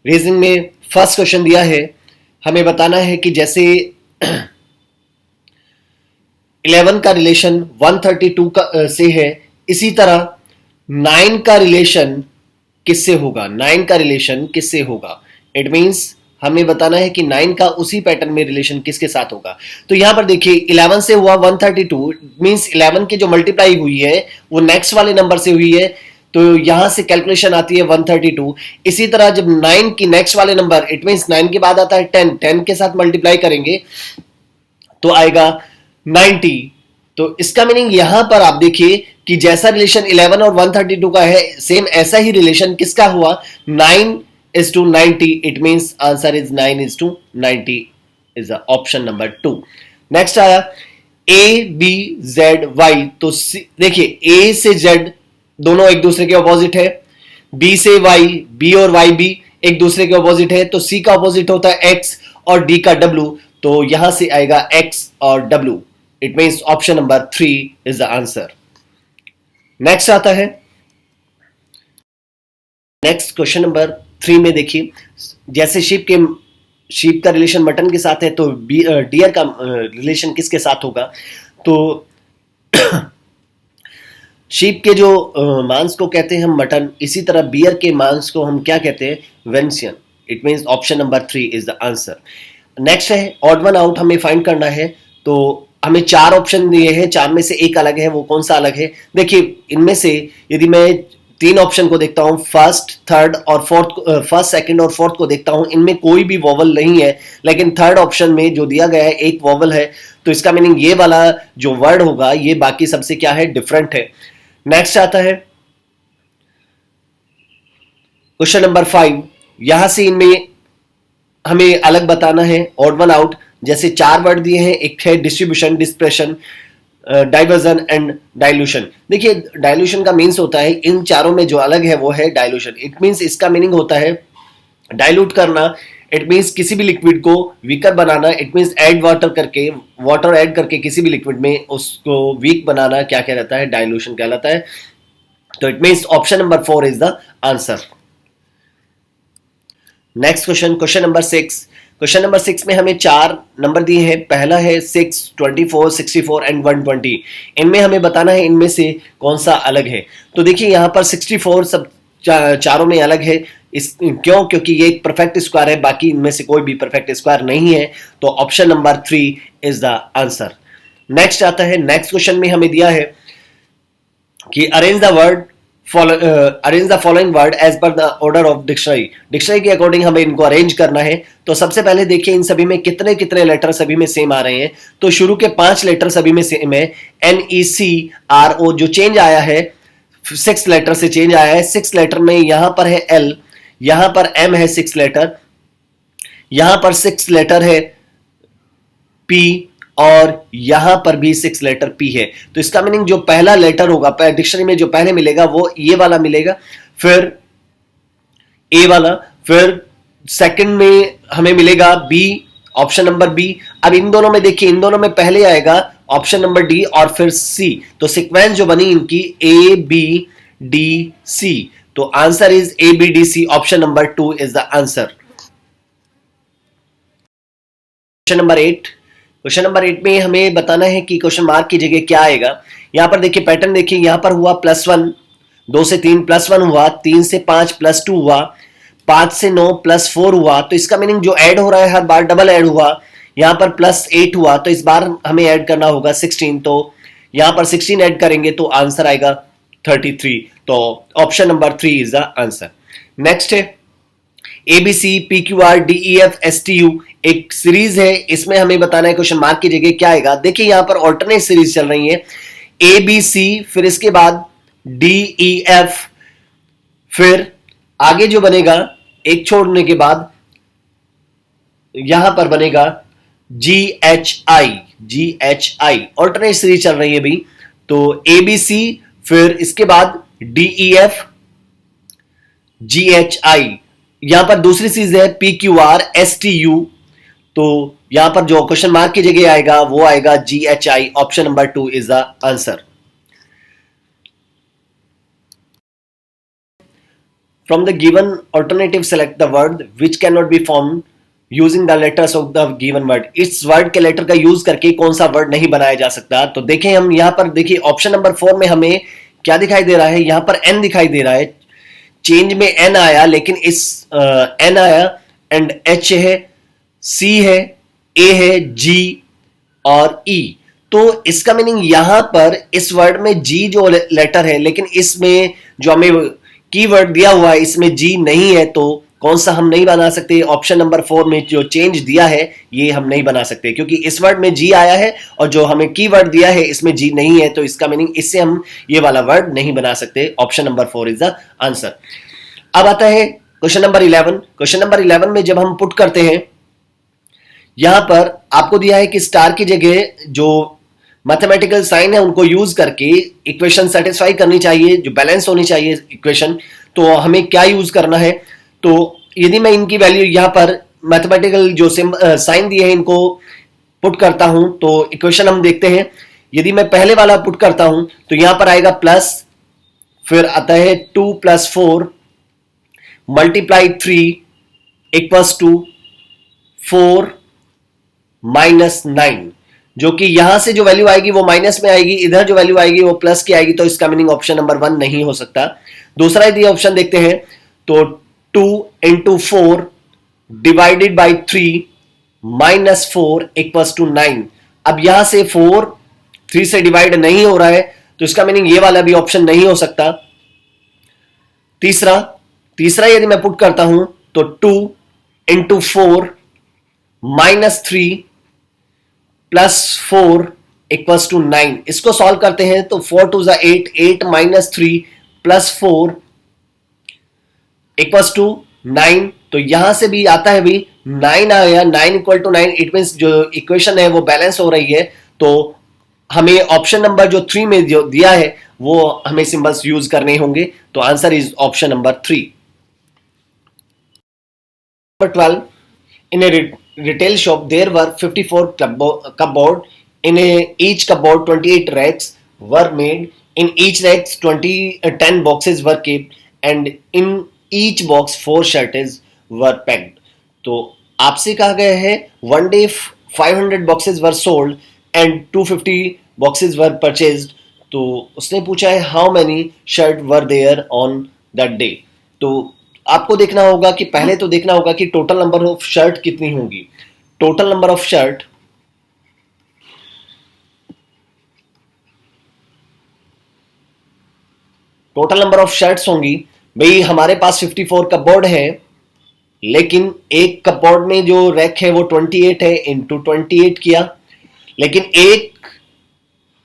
Reasoning में first question दिया है, हमें बताना है कि जैसे 11 का रिलेशन 132 से है, इसी तरह 9 का रिलेशन किससे होगा, 9 का रिलेशन किससे होगा। इट मीन्स हमें बताना है कि 9 का उसी पैटर्न में रिलेशन किसके साथ होगा। तो यहां पर देखिए 11 से हुआ 132, मीन्स 11 की जो मल्टीप्लाई हुई है वो नेक्स्ट वाले नंबर से हुई है, तो यहां से कैलकुलेशन आती है 132। इसी तरह जब 9 की नेक्स्ट वाले नंबर, इट मीन्स 9 के बाद आता है 10, 10 के साथ मल्टीप्लाई करेंगे तो आएगा 90। तो इसका मीनिंग यहां पर आप देखिए कि जैसा रिलेशन 11 और 132 का है, सेम ऐसा ही रिलेशन किसका हुआ, 9:90। It means answer is 9:90 is option number 2। Next आया ए बी जेड वाई। तो देखिए ए से जेड दोनों एक दूसरे के ऑपोजिट है, बी से वाई, बी और वाई भी एक दूसरे के ऑपोजिट है, तो सी का ऑपोजिट होता है एक्स और डी का डब्ल्यू, तो यहां से आएगा एक्स और W. It means option number 3 is the answer. Next आता है, नेक्स्ट क्वेश्चन नंबर 3 में देखिए, जैसे शीप का रिलेशन मटन के साथ है, तो डियर का रिलेशन किसके साथ होगा। तो शीप के जो मांस को कहते हैं हम मटन, इसी तरह बियर के मांस को हम क्या कहते हैं, वेंसियन। It means option number 3 is the answer. Next है ऑड वन आउट, हमें फाइंड करना है। तो हमें 4 ऑप्शन दिए हैं, 4 में से एक अलग है, वो कौन सा अलग है। देखिए इनमें से यदि मैं 3 ऑप्शन को देखता हूं, फर्स्ट, थर्ड और फोर्थ, फर्स्ट, सेकंड और फोर्थ को देखता हूं, इनमें कोई भी वॉवल नहीं है, लेकिन थर्ड ऑप्शन में जो दिया गया है एक वॉवल है, तो इसका मीनिंग ये वाला जो वर्ड होगा ये बाकी सबसे क्या है, डिफरेंट है। नेक्स्ट आता है क्वेश्चन नंबर 5। यहां से इनमें हमें अलग बताना है ऑड वन आउट। जैसे 4 वर्ड दिए हैं, एक है distribution, dispersion, diversion and dilution. देखिए डाइल्यूशन का मीन्स होता है, इन चारों में जो अलग है वो है डाइल्यूशन। इट मीन्स इसका मीनिंग होता है डाइल्यूट करना। इट मीन्स किसी भी लिक्विड को weaker banana. It means add water करके, वाटर ऐड करके किसी भी लिक्विड में उसको वीक बनाना क्या कहलाता है, डाइल्यूशन कहलाता है। तो it means option number 4 is the answer. Next question, question number 6। Question number 6 में हमें 4 नंबर दिए हैं। पहला है 6, 24, 64 एंड 120। इनमें हमें बताना है इनमें से कौन सा अलग है। तो देखिए यहाँ पर 64 सब चारों में अलग है। क्यों, क्योंकि ये एक परफेक्ट स्क्वायर है, बाकी इनमें से कोई भी परफेक्ट स्क्वायर नहीं है, तो option number 3 is the answer. Next आता है, नेक्स्ट क्वेश्चन में हमें दिया है कि arrange the following word as per the order of dictionary. Dictionary के अकॉर्डिंग हमें इनको अरेंज करना है। तो सबसे पहले देखिए इन सभी में कितने कितने लेटर सभी में सेम आ रहे हैं। तो शुरू के 5 लेटर सभी में सेम है। NECRO जो चेंज आया है 6 लेटर से चेंज आया है। 6 लेटर में यहां पर है L, यहां पर M है 6 लेटर, यहां पर 6 लेटर है P और यहां पर भी 6 लेटर P है। तो इसका मीनिंग जो पहला लेटर होगा डिक्शनरी में जो पहले मिलेगा वो ये वाला मिलेगा, फिर A वाला, फिर सेकंड में हमें मिलेगा B, ऑप्शन नंबर B। अब इन दोनों में देखिए, इन दोनों में पहले आएगा ऑप्शन नंबर D और फिर C। तो सीक्वेंस जो बनी इनकी ABDC। तो answer is ABDC, option number 2 is the answer. Question number 8। Question number 8 में हमें बताना है कि क्वेश्चन मार्क की जगह क्या आएगा। यहां पर देखिए पैटर्न देखिए, यहां पर हुआ +1, 2 से 3 +1 हुआ, 3 से 5 +2 हुआ, 5 से 9 +4 हुआ। तो इसका मीनिंग जो ऐड हो रहा है हर बार डबल ऐड हुआ। यहां पर +8 हुआ, तो इस बार हमें ऐड करना होगा 16। तो यहां पर 16 ऐड करेंगे तो आंसर आएगा 33। तो option number 3 is the answer. Next है ABCPQRDEFSTU, एक सीरीज है, इसमें हमें बताना है क्वेश्चन मार्क की जगह क्या आएगा। देखिए यहां पर ऑल्टरनेट सीरीज चल रही है, ABC, फिर इसके बाद DEF, फिर आगे जो बनेगा एक छोड़ने के बाद यहां पर बनेगा GHI। ऑल्टरनेट सीरीज चल रही है भी। तो ABC, फिर इसके बाद DEF, GHI। यहां पर दूसरी चीज है PQRSTU। तो यहां पर जो क्वेश्चन मार्क की जगह आएगा वो आएगा GHI, option number 2 is the answer. From the given alternative select the word which cannot be formed using the letters of the given word. इस वर्ड के लेटर का यूज करके कौन सा वर्ड नहीं बनाया जा सकता. तो देखें हम यहां पर, देखिए ऑप्शन नंबर 4 में हमें क्या दिखाई दे रहा है, यहां पर n दिखाई दे रहा है, चेंज में n आया, लेकिन इस n आया एंड h है, c है, a है, g और e. तो इसका मीनिंग यहां पर इस वर्ड में g जो लेटर है, लेकिन इसमें जो हमें कीवर्ड दिया हुआ है इसमें g नहीं है, तो कौन सा हम नहीं बना सकते. ऑप्शन नंबर 4 में जो चेंज दिया है ये हम नहीं बना सकते, क्योंकि इस वर्ड में जी आया है और जो हमें कीवर्ड दिया है इसमें जी नहीं है, तो इसका मीनिंग इससे हम ये वाला वर्ड नहीं बना सकते. Option number 4 is the answer. अब आता है क्वेश्चन नंबर 11. क्वेश्चन नंबर 11 में जब हम पुट करते हैं, यहां पर आपको दिया है कि स्टार की जगह जो मैथमेटिकल साइन है उनको यूज करके इक्वेशन सेटिस्फाई करनी चाहिए, जो बैलेंस होनी चाहिए इक्वेशन. तो हमें क्या यूज करना है, तो यदि मैं इनकी वैल्यू यहां पर मैथमेटिकल जो साइन दिए हैं इनको पुट करता हूं, तो इक्वेशन हम देखते हैं. यदि मैं पहले वाला पुट करता हूं तो यहां पर आएगा प्लस, फिर आता है 2 + 4 मल्टीप्लाई 3 इक्वल्स टू 4 - 9, जो कि यहां से जो वैल्यू आएगी वो माइनस में आएगी, इधर जो वैल्यू आएगी वो प्लस की आएगी. तो इसका मीनिंग ऑप्शन नंबर 1 नहीं हो सकता. दूसरा यदि ऑप्शन देखते हैं तो 2 × 4 डिवाइडेड बाई 3 -4 इक्वल्स टू 9. अब यहां से 4 3 से डिवाइड नहीं हो रहा है, तो इसका मीनिंग ये वाला भी ऑप्शन नहीं हो सकता. तीसरा यदि मैं पुट करता हूं तो 2 × 4 -3 + 4 इक्वल्स टू 9. इसको सॉल्व करते हैं तो 4 2 = 8, 8 - 3 + 4 इक्वल्स टू 9. तो यहां से भी आता है भी 9 आ गया, 9 = 9. इट मींस जो इक्वेशन है वो बैलेंस हो रही है. तो हमें ऑप्शन नंबर जो 3 में जो दिया है वो हमें सिंबल्स यूज करने होंगे. तो answer is option number 3. Number 12. In a retail shop, there were 54 cupboard. In each cupboard, 28 racks were made. In each racks, 10 boxes were kept, and in each box 4 shirts were packed. तो आपसे कहा गया है one day 500 boxes were sold and 250 boxes were purchased. तो उसने पूछा है how many shirt were there on that day. तो आपको देखना होगा कि पहले तो देखना होगा कि टोटल नंबर ऑफ शर्ट कितनी होंगी. Total number of shirt shirts होंगी. भाई हमारे पास 54 कपबोर्ड है, लेकिन एक कपबोर्ड में जो रैक है वो 28 है, इंटू 28 किया. लेकिन एक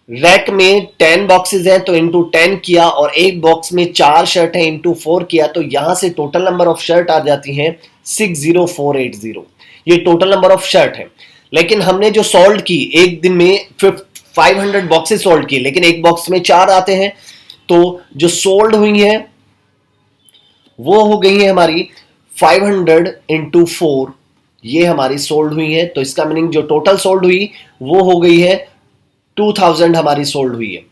रैक में 10 बॉक्सेस हैं तो इंटू 10 किया, और एक बॉक्स में 4 शर्ट है इंटू 4 किया. तो यहां से टोटल नंबर ऑफ शर्ट आ जाती हैं 60480. ये टोटल नंबर ऑफ शर्ट है. लेकिन हमने जो सोल्ड की एक दिन में 500 बॉक्सेस सोल्ड की, लेकिन एक बॉक्स में 4 आते हैं, तो जो सोल्ड हुई है वो हो गई है हमारी 500 × 4, ये हमारी सोल्ड हुई है. तो इसका मीनिंग जो टोटल सोल्ड हुई वो हो गई है 2000 हमारी सोल्ड हुई है.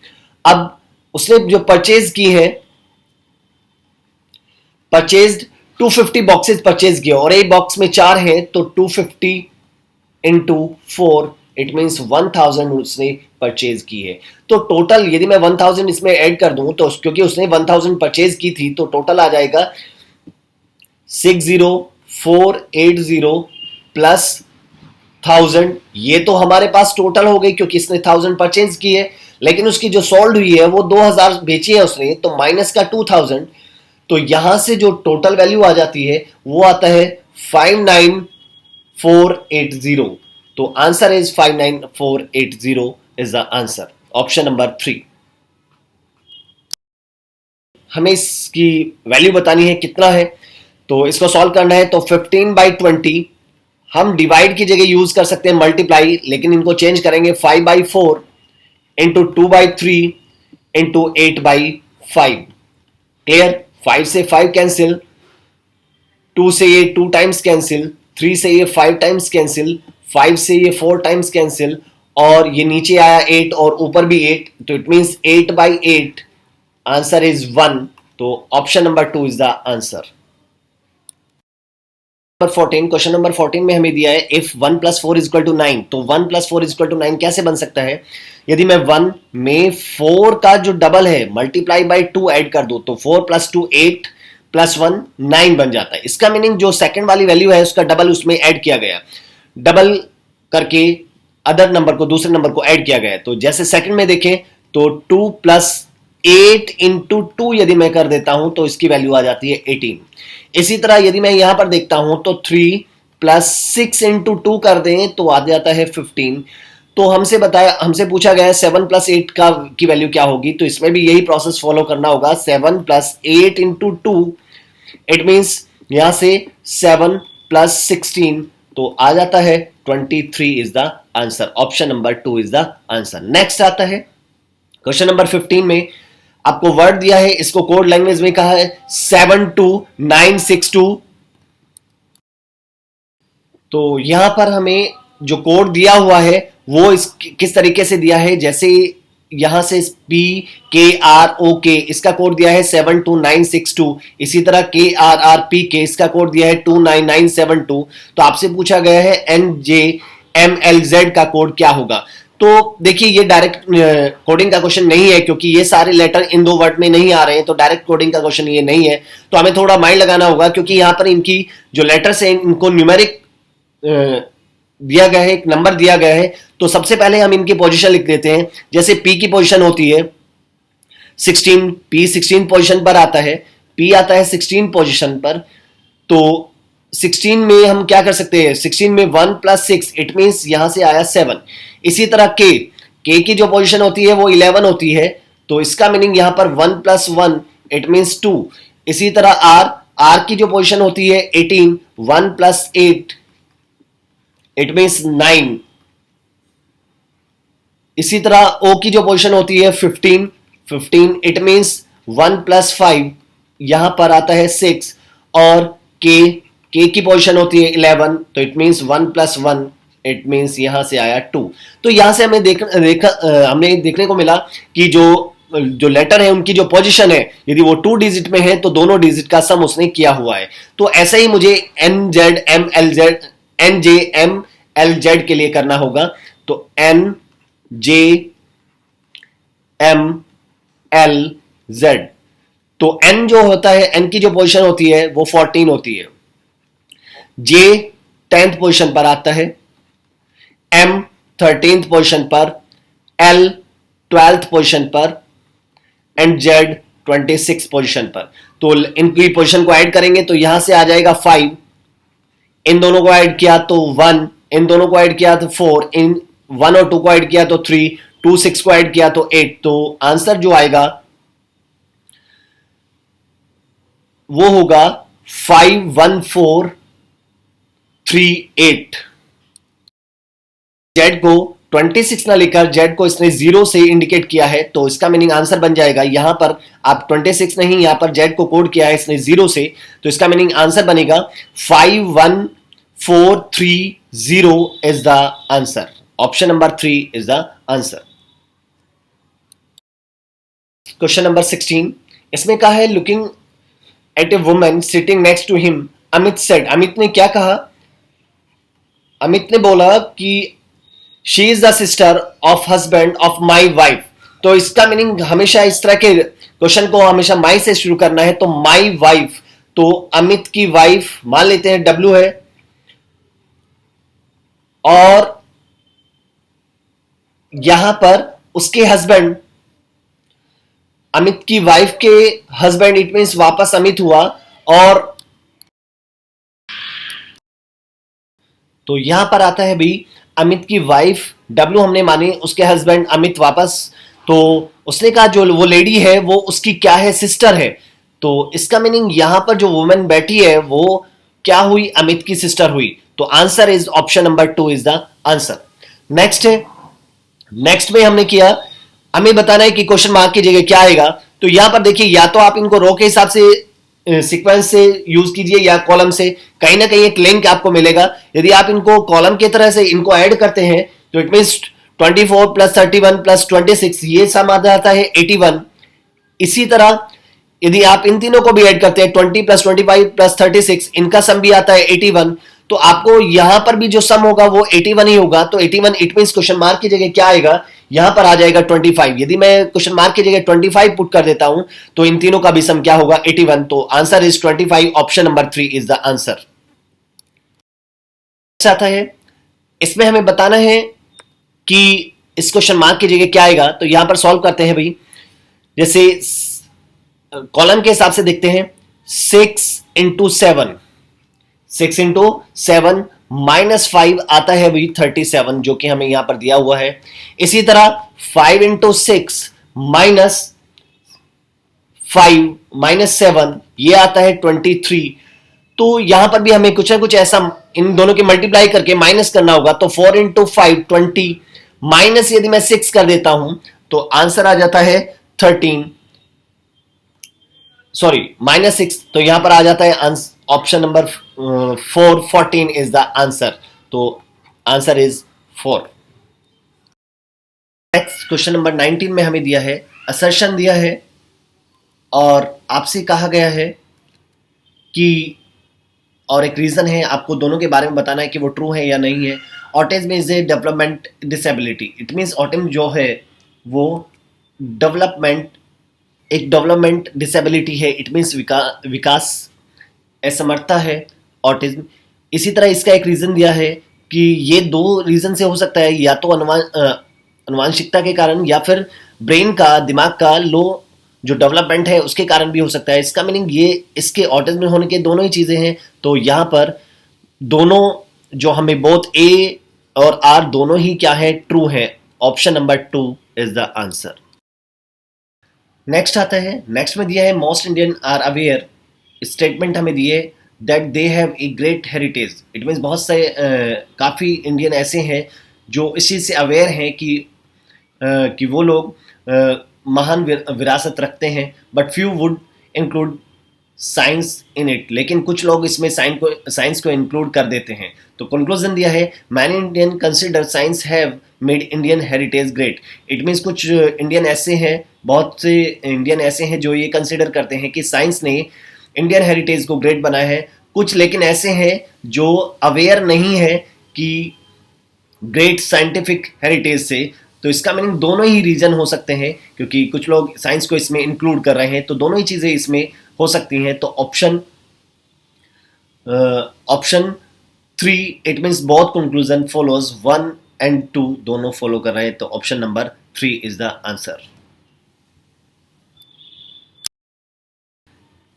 अब उसने जो परचेज की है, परचेज्ड 250 बॉक्सेस परचेज किए, और एक बॉक्स में 4 है, तो 250 × 4 इट मींस 1000 उसने परचेज की है. तो टोटल यदि मैं 1000 इसमें ऐड कर दूं, तो क्योंकि उसने 1000 परचेज की थी, तो टोटल आ जाएगा 60480 प्लस 1000. ये तो हमारे पास टोटल हो गई क्योंकि इसने 1000 परचेज की है, लेकिन उसकी जो सोल्ड हुई है वो 2000 बेची है उसने, तो माइनस का 2000. तो यहां से जो टोटल वैल्यू आ जाती है वो आता है 59480. तो answer is 59480 is the answer. Option number 3. हमें इसकी वैल्यू बतानी है कितना है, तो इसको सॉल्व करना है. तो 15/20 हम डिवाइड की जगह यूज कर सकते हैं मल्टीप्लाई, लेकिन इनको चेंज करेंगे 5/4 इंटू 2/3 इंटू 8/5. क्लियर. 5 से 5 कैंसिल, 2 से ये 2 टाइम्स कैंसिल, 3 से ये 5 टाइम्स कैंसिल, 5 से ये 4 टाइम्स कैंसिल, और ये नीचे आया 8 और ऊपर भी 8, तो इट मींस 8/8. Answer is 1. तो option number 2 is the answer. Number 14, question number 14 में हमें दिया है if 1 plus 4 is equal to 9, तो 1 प्लस 4 इज इक्वल टू 9 कैसे बन सकता है? यदि मैं 1 में 4 का जो डबल है मल्टीप्लाई बाय 2 ऐड कर दूं तो 4 प्लस 2 8 प्लस 1 9 बन जाता है। इसका मीनिंग जो सेकंड वाली वैल्यू है उसका डबल उसमें ऐड किया गया, डबल करके अदर नंबर को, दूसरे नंबर को ऐड किया गया। तो जैसे सेकंड में देखें तो 2 प्लस 8 इंटू 2 यदि मैं कर देता हूं तो इसकी वैल्यू आ जाती है 18। इसी तरह यदि मैं यहां पर देखता हूं तो 3 प्लस 6 इंटू 2 कर दें तो आ जाता है 15। तो हमसे पूछा गया है 7 प्लस 8 की वैल्यू क्या होगी, तो इसमें भी यही प्रोसेस फॉलो करना होगा। 7 प्लस 8 इंटू 2, इट मीन्स यहां से 7 प्लस 16 तो आ जाता है 23 is the answer. Option number 2 is the answer. Next आता है क्वेश्चन नंबर 15 में आपको वर्ड दिया है, इसको कोड लैंग्वेज में कहा है 72962। तो यहां पर हमें जो कोड दिया हुआ है वो किस तरीके से दिया है, जैसे यहां से PKROK इसका कोड दिया है 72962, इसी तरह KRRPK इसका कोड दिया है 29972। तो आपसे पूछा गया है NJMLZ का कोड क्या होगा। तो देखिए ये डायरेक्ट कोडिंग का क्वेश्चन नहीं है क्योंकि ये सारे लेटर इन दो वर्ड में नहीं आ रहे हैं, तो डायरेक्ट कोडिंग का क्वेश्चन ये नहीं है। तो हमें थोड़ा माइंड लगाना होगा क्योंकि यहां पर इनकी जो लेटर्स हैं इनको न्यूमेरिक दिया गया है, एक नंबर दिया गया है। तो सबसे पहले हम इनकी पोजीशन लिख देते हैं। जैसे P की पोजीशन होती है 16, P 16 पोजीशन पर आता है, P आता है 16 पोजीशन पर। तो 16 में हम क्या कर सकते हैं, 16 में 1 प्लस 6 इट मीन्स यहां से आया 7। इसी तरह K की जो पोजीशन होती है वो 11 होती है, तो इसका मीनिंग यहां पर 1 प्लस 1 इट मीन्स 2। इसी तरह R की जो पोजीशन होती है 18, 1 प्लस 8 इट मीन्स 9। इसी तरह O की जो पोजीशन होती है 15 इट मीन्स 1 प्लस 5 यहां पर आता है 6। और K की पोजीशन होती है 11, तो it means 1 plus 1 it means यहां से आया 2। तो यहां से हमें हमने देखने को मिला कि जो लेटर है उनकी जो पोजीशन है यदि वो 2 डिजिट में है तो दोनों डिजिट का सम उसने किया हुआ है। तो ऐसा ही मुझे NJMLZ के लिए करना होगा। तो NJMLZ, तो N जो होता है, N की जो पोजीशन होती है वो 14 होती है, J 10th पोजीशन पर आता है, M 13th पोजीशन पर, L 12th पोजीशन पर एंड Z 26th पोजीशन पर। तो इनकी पोजीशन को ऐड करेंगे तो यहां से आ जाएगा 5, इन दोनों को ऐड किया तो 1, इन दोनों को ऐड किया तो 4, इन 1 और 2 को ऐड किया तो 3, 2 6 को ऐड किया तो 8। तो आंसर जो आएगा वो होगा 51438। Z को 26 ना लिखकर Z को इसने 0 से इंडिकेट किया है, तो इसका मीनिंग आंसर बन जाएगा। यहां पर आप 26 नहीं, यहां पर Z को कोड किया है इसने 0 से, तो इसका मीनिंग आंसर बनेगा 51430 is the answer. Option number 3 is the answer. Question number 16, इसमें कहा है looking at a woman sitting next to him, Amit said, Amit ने क्या कहा? अमित ने बोला कि she is the sister of husband of my wife. तो इसका मीनिंग हमेशा इस तरह के क्वेश्चन को हमेशा माई से शुरू करना है। तो माई वाइफ, तो अमित की वाइफ मान लेते हैं W है, और यहां पर उसके हस्बैंड, अमित की वाइफ के हस्बैंड इट मीन्स वापस अमित हुआ, और तो यहां पर आता है भी अमित की वाइफ W हमने मानी, उसके हस्बैंड अमित वापस। तो उसने कहा जो वो लेडी है वो उसकी क्या है, सिस्टर है। तो इसका मीनिंग यहां पर जो वुमेन बैठी है वो क्या हुई, अमित की सिस्टर हुई। तो answer is option number 2 is the answer. Next है, नेक्स्ट में हमने किया, हमें बताना है कि क्वेश्चन मार्क की जगह क्या आएगा। तो यहां पर देखिए, या तो आप इनको रो के हिसाब से सीक्वेंस से यूज कीजिए या कॉलम से, कहीं ना कहीं एक लिंक आपको मिलेगा। यदि आप इनको कॉलम की तरह से इनको ऐड करते हैं तो इट मीन्स 24 प्लस 31 प्लस 26, ये सम आ जाता है 81। इसी तरह यदि आप इन तीनों को भी ऐड करते हैं 20 प्लस 25 प्लस 36, इनका सम भी आता है 81, तो आपको यहां पर भी जो सम होगा वो 81 ही होगा। तो 81 इट मींस क्वेश्चन मार्क की जगह क्या आएगा, यहां पर आ जाएगा 25। यदि मैं क्वेश्चन मार्क की जगह 25 पुट कर देता हूं तो इन तीनों का भी सम क्या होगा 81। तो answer is 25, option number 3 is the answer. आता है इसमें हमें बताना है कि इस क्वेश्चन मार्क की जगह क्या आएगा। तो यहां पर सॉल्व करते हैं भाई। जैसे कॉलम के हिसाब से देखते हैं, 6 इंटू सेवन -5 आता है भाई 37, जो कि हमें यहां पर दिया हुआ है। इसी तरह 5 इंटू 6 -7 ये आता है 23। तो यहां पर भी हमें कुछ ना कुछ ऐसा इन दोनों के मल्टीप्लाई करके माइनस करना होगा। तो 4 इंटू 5 20 माइनस यदि मैं 6 कर देता हूं तो आंसर आ जाता है 13, सॉरी -6। तो यहां पर आ जाता है option number 4, 14 is the answer. तो answer is 4। Next question number 19 में हमें दिया है, असर्शन दिया है और आपसे कहा गया है कि, और एक रीजन है, आपको दोनों के बारे में बताना है कि वो ट्रू है या नहीं है। Autism is a development disability. It means autism जो है वो डेवलपमेंट, एक डेवलपमेंट डिसेबिलिटी है। इट मीन्स विकास असमर्थता है ऑटिज्म। इसी तरह इसका एक रीजन दिया है कि ये दो रीजन से हो सकता है, या तो अनुवांशिकता के कारण या फिर ब्रेन का, दिमाग का लो जो डेवलपमेंट है उसके कारण भी हो सकता है। इसका मीनिंग ये इसके ऑटिज्म में होने के दोनों ही चीजें हैं। तो यहां पर दोनों जो हमें बोथ ए और आर दोनों ही क्या है, ट्रू है। Option number 2 is the answer. Next आता है, नेक्स्ट में दिया है most Indian are aware, statement हमें दिए that they have a great heritage. It means बहुत से काफ़ी इंडियन ऐसे हैं जो इस चीज़ से अवेयर हैं कि वो लोग महान विरासत रखते हैं, but few would include science in it. लेकिन कुछ लोग इसमें साइंस को इंक्लूड कर देते हैं। तो कंक्लूजन दिया है, many Indian consider science have made Indian heritage great. It means कुछ इंडियन ऐसे हैं, बहुत से इंडियन ऐसे हैं जो ये कंसिडर करते हैं कि साइंस ने इंडियन हेरिटेज को ग्रेट बनाया है। कुछ लेकिन ऐसे हैं जो अवेयर नहीं है कि ग्रेट साइंटिफिक हेरिटेज से। तो इसका मीनिंग दोनों ही रीजन हो सकते हैं, क्योंकि कुछ लोग साइंस को इसमें इंक्लूड कर रहे हैं, तो दोनों ही चीजें इसमें हो सकती हैं। तो option 3 it means both conclusion follows, 1 and 2 दोनों फॉलो कर रहे हैं। तो option number 3 is the answer.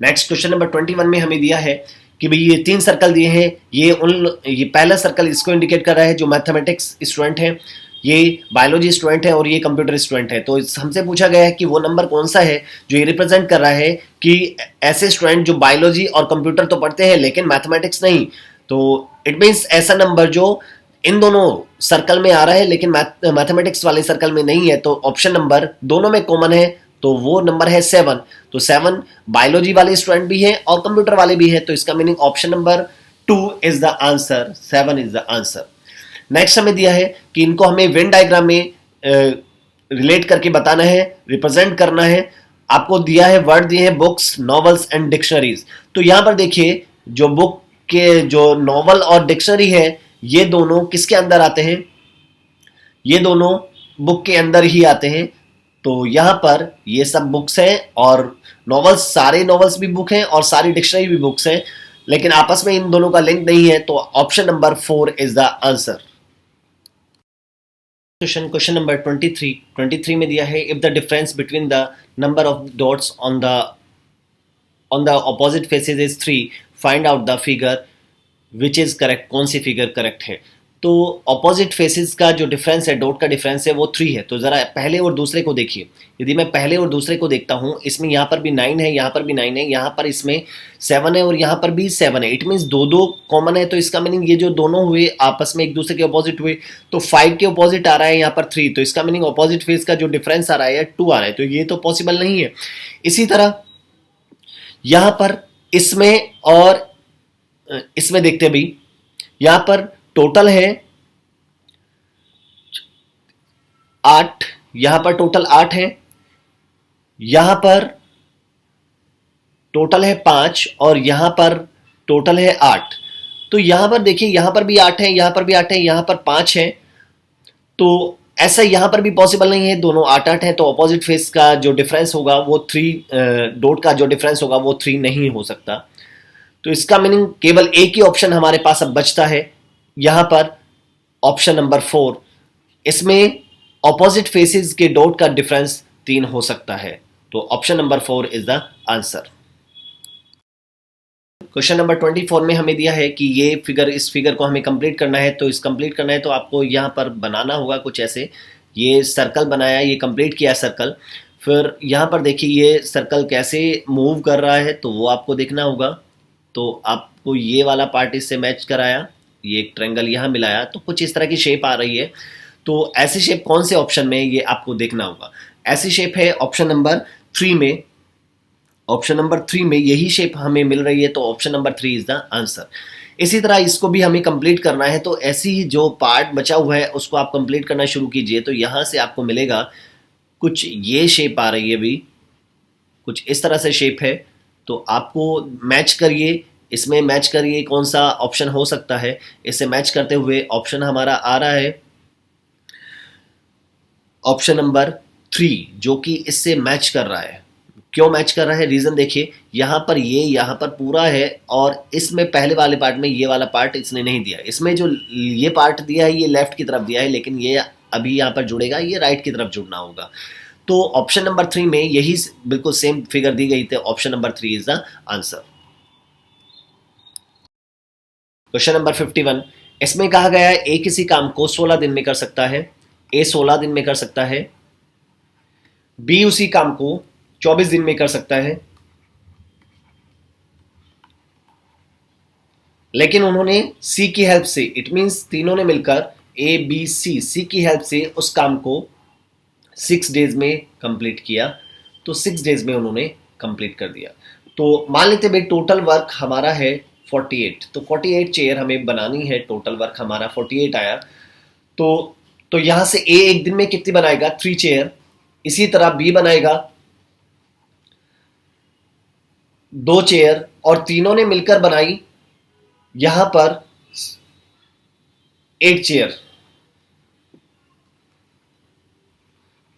Next question number 21 में हमें दिया है कि भाई ये 3 सर्कल दिए हैं, ये पहला सर्कल इसको इंडिकेट कर रहा है जो मैथमेटिक्स स्टूडेंट है, ये बायोलॉजी स्टूडेंट है और ये कंप्यूटर स्टूडेंट है। तो हमसे पूछा गया है कि वो नंबर कौन सा है जो ये रिप्रेजेंट कर रहा है कि ऐसे स्टूडेंट जो बायोलॉजी और कंप्यूटर तो पढ़ते हैं लेकिन मैथमेटिक्स नहीं। तो इट मीन्स ऐसा नंबर जो इन दोनों सर्कल में आ रहा है लेकिन मैथमेटिक्स वाले सर्कल में नहीं है। तो ऑप्शन नंबर दोनों में कॉमन है, तो वो नंबर है 7। तो 7 बायोलॉजी वाले स्टूडेंट भी हैं और कंप्यूटर वाले भी हैं। तो इसका meaning option number 2 is the answer, 7 is the answer. Next हमें दिया है कि इनको हमें वेन डायग्राम में रिलेट करके बताना है, रिप्रेजेंट करना है। आपको दिया है वर्ड दिए हैं बुक्स, नॉवेल्स एंड डिक्शनरीज। तो यहां पर देखिए जो बुक के जो नॉवल और डिक्शनरी है ये दोनों किसके अंदर आते हैं, ये दोनों बुक के अंदर ही आते हैं। तो यहां पर ये सब बुक्स हैं और नॉवेल्स, सारे नॉवेल्स भी बुक हैं और सारी डिक्शनरी भी बुक्स हैं, लेकिन आपस में इन दोनों का लिंक नहीं है। तो option number 4 is the answer. Question number 23 में दिया है, if the difference between the number of dots on the opposite faces is 3, find out the figure which is correct. कौन सी फिगर करेक्ट है। तो ऑपोजिट फेसेस का जो difference है, dot का डिफरेंस है वो 3 है। तो जरा पहले और दूसरे को देखिए। यदि मैं पहले और दूसरे को देखता हूं, इसमें यहां पर भी 9 है, यहां पर भी 9 है, यहां पर इसमें 7 है और यहां पर भी 7 है। इट मीन्स दो कॉमन है। तो इसका मीनिंग ये जो दोनों हुए आपस में एक दूसरे के अपोजिट हुए। तो 5 के अपोजिट आ रहा है यहाँ पर 3, तो इसका मीनिंग ऑपोजिट फेस का जो डिफरेंस आ रहा है 2 आ रहा है। तो ये तो पॉसिबल नहीं है। इसी तरह यहां पर इसमें और इसमें देखते हैं भाई, यहां पर टोटल है 8, यहां पर टोटल 8 है, यहां पर टोटल है 5 और यहाँ पर टोटल है 8। तो यहाँ पर देखिए, यहाँ पर भी 8 है, यहाँ पर भी 8 है, यहाँ पर 5 है। तो ऐसा यहाँ पर भी पॉसिबल नहीं है, दोनों 8-8 है, तो अपोजिट फेस का जो डिफरेंस होगा वो 3, डॉट का जो डिफरेंस होगा वो 3 नहीं हो सकता। तो इसका मीनिंग केवल एक ही ऑप्शन हमारे पास अब बचता है यहाँ पर, ऑप्शन नंबर 4। इसमें ऑपोजिट फेसेस के डॉट का डिफरेंस 3 हो सकता है। तो option number 4 is the answer. Question number 24 में हमें दिया है कि ये फिगर, इस फिगर को हमें कंप्लीट करना है। तो इस कंप्लीट करना है तो आपको यहाँ पर बनाना होगा कुछ ऐसे। ये सर्कल बनाया, ये कंप्लीट किया सर्कल। फिर यहाँ पर देखिए ये सर्कल कैसे मूव कर रहा है, तो वो आपको देखना होगा। तो आपको ये वाला पार्ट इससे मैच कराया, ये एक ट्रायंगल यहाँ मिलाया, तो कुछ इस तरह की शेप आ रही है। तो ऐसी शेप कौन से ऑप्शन में, ये आपको देखना होगा। ऐसी शेप है ऑप्शन नंबर 3 में। ऑप्शन नंबर 3 में यही शेप हमें मिल रही है, तो option number 3 is the answer. इसी तरह इसको भी हमें कंप्लीट करना है, तो ऐसी ही जो पार्ट बचा हुआ है उसको आप कंप्लीट करना शुरू कीजिए। तो यहाँ से आपको मिलेगा कुछ ये शेप आ रही है, भी कुछ इस तरह से शेप है। तो आपको मैच करिए, इसमें मैच करिए कौन सा ऑप्शन हो सकता है। इसे मैच करते हुए ऑप्शन हमारा आ रहा है ऑप्शन नंबर 3, जो कि इससे मैच कर रहा है। क्यों मैच कर रहा है, रीज़न देखिए। यहाँ पर ये यहाँ पर पूरा है, और इसमें पहले वाले पार्ट में ये वाला पार्ट इसने नहीं दिया। इसमें जो ये पार्ट दिया है ये लेफ्ट की तरफ दिया है, लेकिन ये अभी यहाँ पर जुड़ेगा, ये राइट की तरफ जुड़ना होगा। तो ऑप्शन नंबर 3 में यही बिल्कुल सेम फिगर दी गई थी। Option number 3 is the answer. Question number 51, इसमें कहा गया है ए किसी काम को 16 दिन में कर सकता है। ए 16 दिन में कर सकता है, बी उसी काम को 24 दिन में कर सकता है, लेकिन उन्होंने सी की हेल्प से, इट मींस तीनों ने मिलकर ए बी सी की हेल्प से उस काम को 6 डेज में कंप्लीट किया। तो 6 डेज में उन्होंने कंप्लीट कर दिया। तो मान लेते भाई टोटल वर्क हमारा है 48, तो 48 चेयर हमें बनानी है। टोटल वर्क हमारा 48 आया। तो यहां से ए एक दिन में कितनी बनाएगा, 3 चेयर। इसी तरह बी बनाएगा 2 चेयर, और तीनों ने मिलकर बनाई यहां पर 8 चेयर।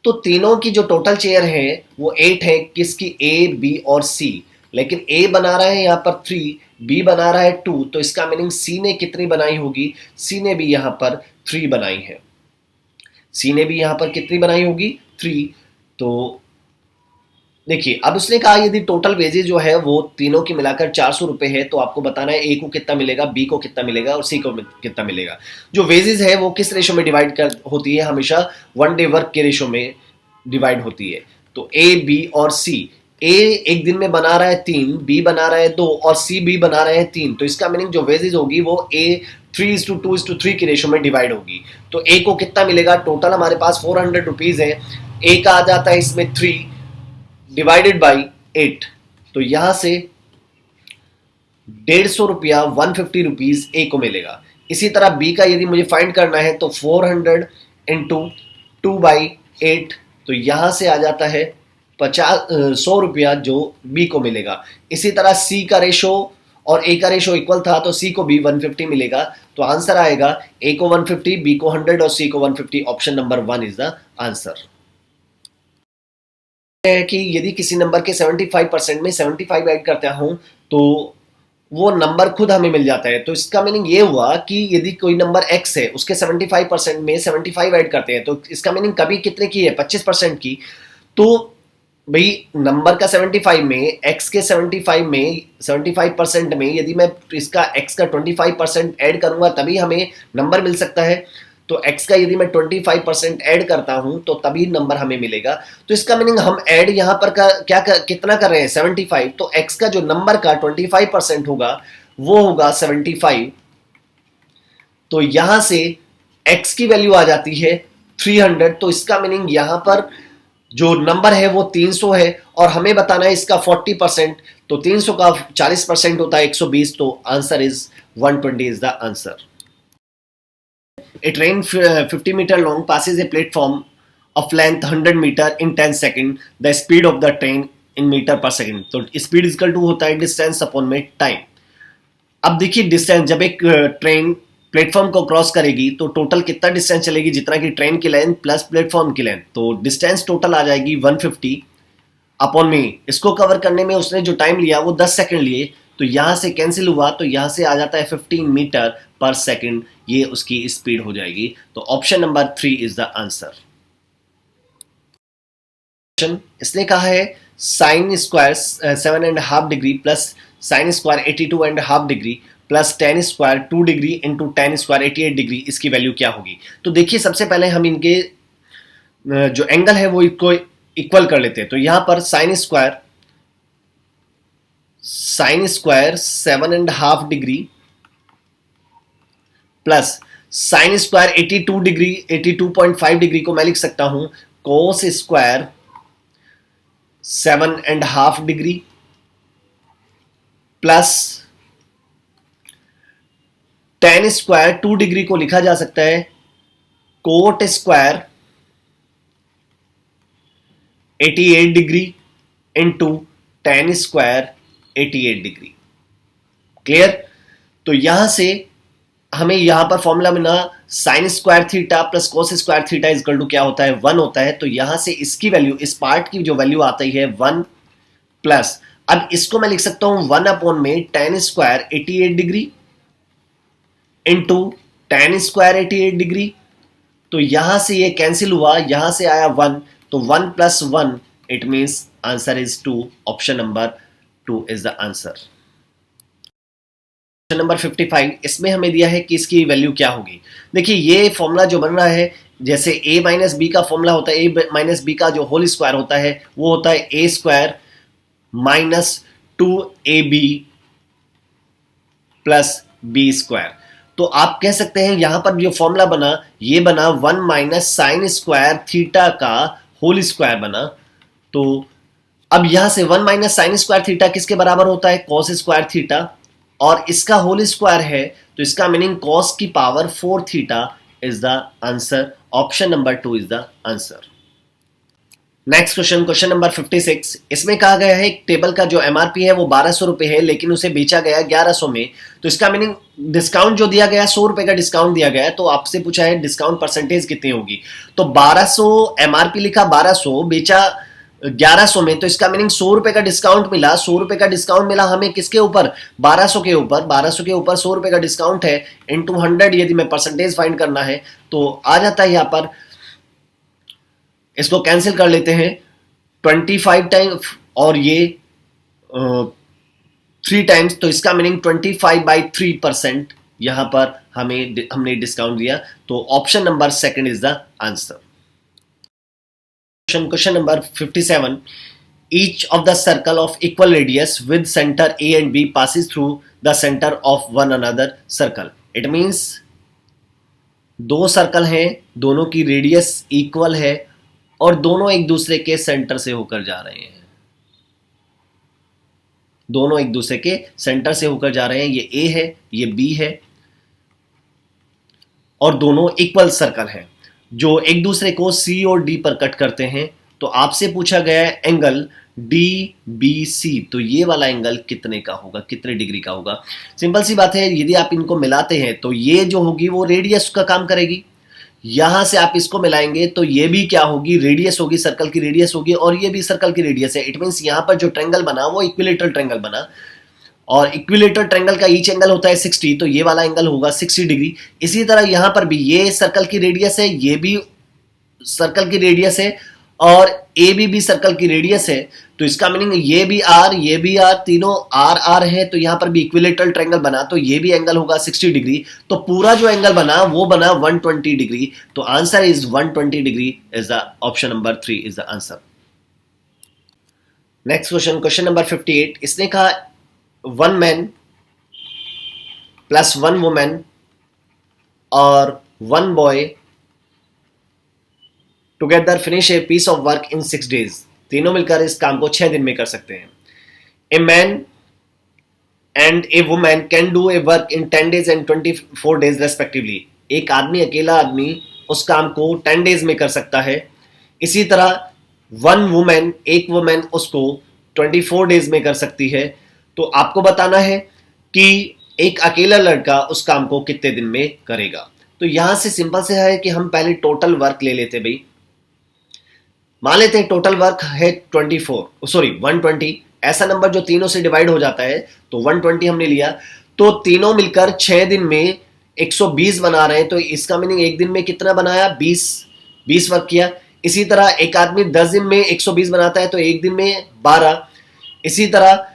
तो तीनों की जो टोटल चेयर है वो 8 है, किसकी, ए बी और सी। लेकिन ए बना रहा है यहां पर 3, बी बना रहा है 2, तो इसका मीनिंग सी ने कितनी बनाई होगी, सी ने भी यहां पर 3 बनाई है। सी ने भी यहां पर कितनी बनाई होगी, 3। तो देखिए अब उसने कहा यदि टोटल वेजेज जो है वो तीनों की मिलाकर 400 रुपए है, तो आपको बताना है ए को कितना मिलेगा, बी को कितना मिलेगा और सी को कितना मिलेगा। जो वेजेज है वो किस रेशो में डिवाइड कर होती है, हमेशा 1 डे वर्क के रेशो में डिवाइड होती है। तो ए बी और सी, ए एक दिन में बना रहा है 3, बी बना रहा है 2 और सी भी बना रहे हैं 3। तो इसका मीनिंग जो वेजेज होगी वो ए 3:2:3 की रेशो में डिवाइड होगी। तो ए को कितना मिलेगा, टोटल हमारे पास 400 रुपीज है, ए का आ जाता है इसमें 3 डिवाइडेड बाई 8। तो यहां से 150 रुपया 150 रुपीज ए को मिलेगा। इसी तरह बी का यदि मुझे फाइंड करना है तो 400 इंटू 2/8, तो यहां से आ जाता है 100 रुपया जो बी को मिलेगा। इसी तरह सी का रेशो और ए का रेशो इक्वल था, तो सी को भी 150 मिलेगा। तो आंसर आएगा ए को 150, बी को 100 और सी को 150। Option number 1 is the answer. है कि यदि किसी नंबर के 75% में 75 ऐड करता हूं तो वो नंबर खुद हमें मिल जाता है। तो इसका मीनिंग ये हुआ कि यदि कोई नंबर x है उसके 75% में 75 ऐड करते हैं, तो इसका मीनिंग कभी कितने की है, 25% की। तो भाई नंबर का 75 में, x के 75 में 75% में यदि मैं इसका x का 25% ऐड करूंगा तभी हमें नंबर मिल सकता है। तो x का यदि मैं 25% ऐड करता हूं तो तभी नंबर हमें मिलेगा। तो इसका मीनिंग हम ऐड यहां पर कितना कर रहे हैं, 75। तो x का जो नंबर का 25% होगा वो होगा 75। तो यहां से x की वैल्यू आ जाती है 300। तो इसका मीनिंग यहां पर जो नंबर है वो 300 है, और हमें बताना है इसका 40%। तो 300 का 40% होता है 120। तो answer is 120 is the answer. A train 50 meter long passes a platform of length 100 meter in 10 seconds. The speed of the train in metre per second. तो स्पीड इक्वल टू होता है डिस्टेंस अपॉन में time. अब देखिए distance, जब एक train platform को cross करेगी तो टोटल कितना डिस्टेंस चलेगी, जितना कि ट्रेन की लेंथ प्लस प्लेटफॉर्म की लेंथ, तो डिस्टेंस टोटल आ जाएगी 150 अपॉन में। इसको कवर करने में उसने जो टाइम लिया वो 10 सेकंड लिए, तो यहां से कैंसिल हुआ, तो यहां से आ जाता है 15 मीटर पर सेकंड, ये उसकी स्पीड हो जाएगी। तो option number 3 is the answer. इसने कहा है sign square 7.5 degree plus sine square 82.5 degree plus tan square 2 degree into tan square 88 degree, इसकी वैल्यू क्या होगी। तो देखिए सबसे पहले हम इनके जो एंगल है वो इसको इक्वल कर लेते हैं। तो यहां पर sine square 7.5 degree plus sine square 82 degree 82.5 degree को मैं लिख सकता हूं cos square 7.5 degree plus tan square 2 degree को लिखा जा सकता है cot square 88 degree into tan square 88 degree. Clear. तो यहां से हमें यहां पर फॉर्मूला मिला sine square theta plus cos square theta equal to क्या होता है 1 होता है। तो यहां से इसकी वैल्यू, इस पार्ट की जो वैल्यू आती है 1 प्लस, अब इसको मैं लिख सकता हूं 1 अपॉन में ten square 88 degree into tan square 88 degree. तो यहां से ये कैंसिल हुआ, यहां से आया 1, तो 1 plus 1 it means answer is 2। Option number 2 is the answer. Question number 55, इसमें हमें दिया है कि इसकी वैल्यू क्या होगी। देखिए ये फॉर्मूला जो बन रहा है, जैसे a माइनस बी का फॉर्मूला होता है, a माइनस बी का जो होल स्क्वायर होता है वो होता है a square minus 2ab plus B square. तो आप कह सकते हैं यहां पर जो फॉर्मूला बना, ये बना 1 माइनस साइन स्क्वायर थीटा का होल स्क्वायर बना। तो अब यहां से 1 माइनस साइन स्क्वायर थीटा किसके बराबर होता है कॉस स्क्वायर थीटा, और इसका होल स्क्वायर है तो इसका मीनिंग कॉस की power 4 theta is the answer. Option number 2 is the answer. Next question, question number 56, इसमें कहा गया है एक टेबल का जो एमआरपी है वो 1200 रुपए है, लेकिन उसे बेचा गया 1100 में। तो इसका मीनिंग डिस्काउंट जो दिया गया 100 रुपए का डिस्काउंट दिया गया है, तो आपसे पूछा है डिस्काउंट परसेंटेज कितनी होगी। तो 1200 एमआरपी लिखा 1200, बेचा 1100 में, तो इसका मीनिंग 100 रुपए का डिस्काउंट मिला। 100 रुपए का डिस्काउंट मिला हमें किसके ऊपर, 1200 के ऊपर। 1200 के ऊपर 100 रुपए का डिस्काउंट है इंटू 100, यदि मैं परसेंटेज फाइंड करना है तो आ जाता है यहां पर, इसको कैंसिल कर लेते हैं 25 टाइम और ये 3 टाइम्स, तो इसका मीनिंग 25/3% यहां पर हमने डिस्काउंट दिया। तो option number 2 is the answer. Question number 57, each of the circle of equal radius with centre A and B passes through the centre of one another circle. It means 2 circle हैं, दोनों की radius equal है और दोनों एक दूसरे के centre से होकर जा रहे हैं। दोनों एक दूसरे के सेंटर से होकर जा रहे हैं, ये ए है ये बी है और दोनों इक्वल सर्कल हैं जो एक दूसरे को सी और डी पर कट करते हैं। तो आपसे पूछा गया है एंगल डी बी सी, तो ये वाला एंगल कितने का होगा, कितने डिग्री का होगा। सिंपल सी बात है, यदि आप इनको मिलाते हैं तो ये जो होगी वो रेडियस का काम करेगी। यहां से आप इसको मिलाएंगे तो ये भी क्या होगी, रेडियस होगी, सर्कल की रेडियस होगी, और ये भी सर्कल की रेडियस है। इट मींस यहां पर जो ट्रायंगल बना वो इक्विलेटरल ट्रायंगल बना, और इक्विलेटरल ट्रायंगल का ईच एंगल होता है 60, तो ये वाला एंगल होगा 60 डिग्री। इसी तरह यहां पर भी ये सर्कल की रेडियस है, ये भी सर्कल की रेडियस है, और ए भी सर्कल की रेडियस है। तो इसका मीनिंग ये भी आर, तीनों आर है, तो यहां पर भी इक्विलेटरल ट्रायंगल बना, तो ये भी एंगल होगा 60 डिग्री। तो पूरा जो एंगल बना वो बना 120 डिग्री। तो answer is 120 degree is the option number 3 is the answer. Next question, question number 58, इसने कहा 1 मैन प्लस 1 वुमेन और 1 boy together finish a piece of work in 6 days। तीनों मिलकर इस काम को 6 दिन में कर सकते हैं। A man and A women can do a work in 10 days and 24 days respectively. एक आदमी, अकेला आदमी उस काम को 10 days में कर सकता है। इसी तरह 1 वुमेन, एक वुमेन उसको 24 डेज में कर सकती है। तो आपको बताना है कि एक अकेला लड़का उस काम को कितने दिन में करेगा। तो यहां से सिंपल से है कि हम पहले टोटल वर्क ले लेते भाई। मान लेते हैं टोटल वर्क है 120, ऐसा नंबर जो तीनों से डिवाइड हो जाता है, तो 120 हमने लिया। तो तीनों मिलकर 6 दिन में 120 बना रहे हैं, तो इसका मीनिंग एक दिन में कितना बनाया, 20 वर्क किया। इसी तरह एक आदमी 10 दिन में 120 बनाता है, तो एक दिन में 12। इसी तरह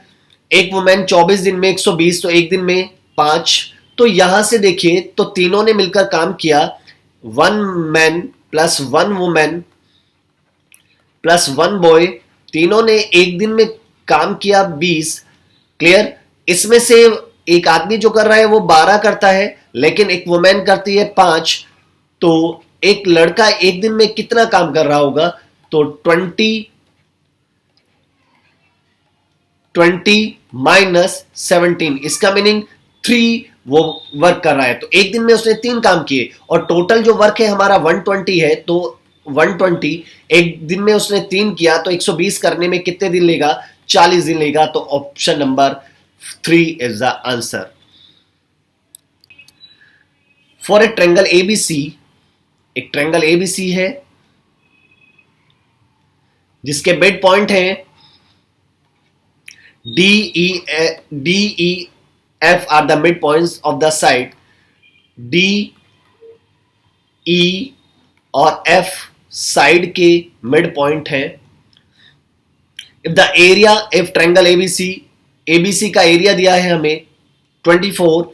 एक वुमेन 24 दिन में 120, तो एक दिन में 5। तो यहां से देखिए तो तीनों ने मिलकर काम किया, 1 man plus 1 women plus 1 boy, तीनों ने एक दिन में काम किया 20। क्लियर। इसमें से एक आदमी जो कर रहा है वो 12 करता है, लेकिन एक वुमेन करती है 5। तो एक लड़का एक दिन में कितना काम कर रहा होगा, तो 20 माइनस 17, इसका मीनिंग 3 वो वर्क कर रहा है। तो एक दिन में उसने 3 काम किए, और टोटल जो वर्क है हमारा 120 है, तो 120 एक दिन में उसने 3 किया, तो 120 करने में कितने दिन लेगा, 40 दिन लेगा। तो option number 3 is the answer. For a triangle ABC, एक ट्रायंगल एबीसी है जिसके मिड पॉइंट है D, F are the midpoints of the side. D, E और F साइड के मिड पॉइंट है। If the area, if triangle ABC का area दिया है हमें 24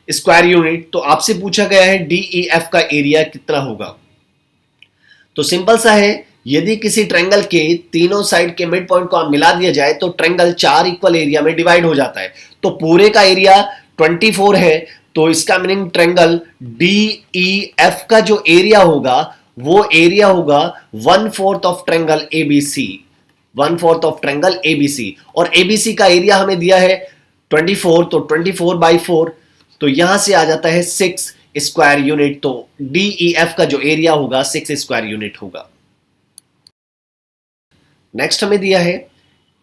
स्क्वायर यूनिट, तो आपसे पूछा गया है DEF का एरिया कितना होगा। तो सिंपल सा है, यदि किसी ट्रायंगल के तीनों साइड के मिड पॉइंट को मिला दिया जाए तो ट्रायंगल 4 इक्वल एरिया में डिवाइड हो जाता है। तो पूरे का एरिया 24 है, तो इसका मीनिंग ट्रायंगल DEF का जो एरिया होगा वो एरिया होगा 1/4 of triangle ABC, 1/4 of triangle ABC। और ABC का एरिया हमें दिया है 24, तो 24/4, तो यहां से आ जाता है 6 स्क्वायर यूनिट। तो DEF का जो एरिया होगा 6 स्क्वायर यूनिट होगा। नेक्स्ट हमें दिया है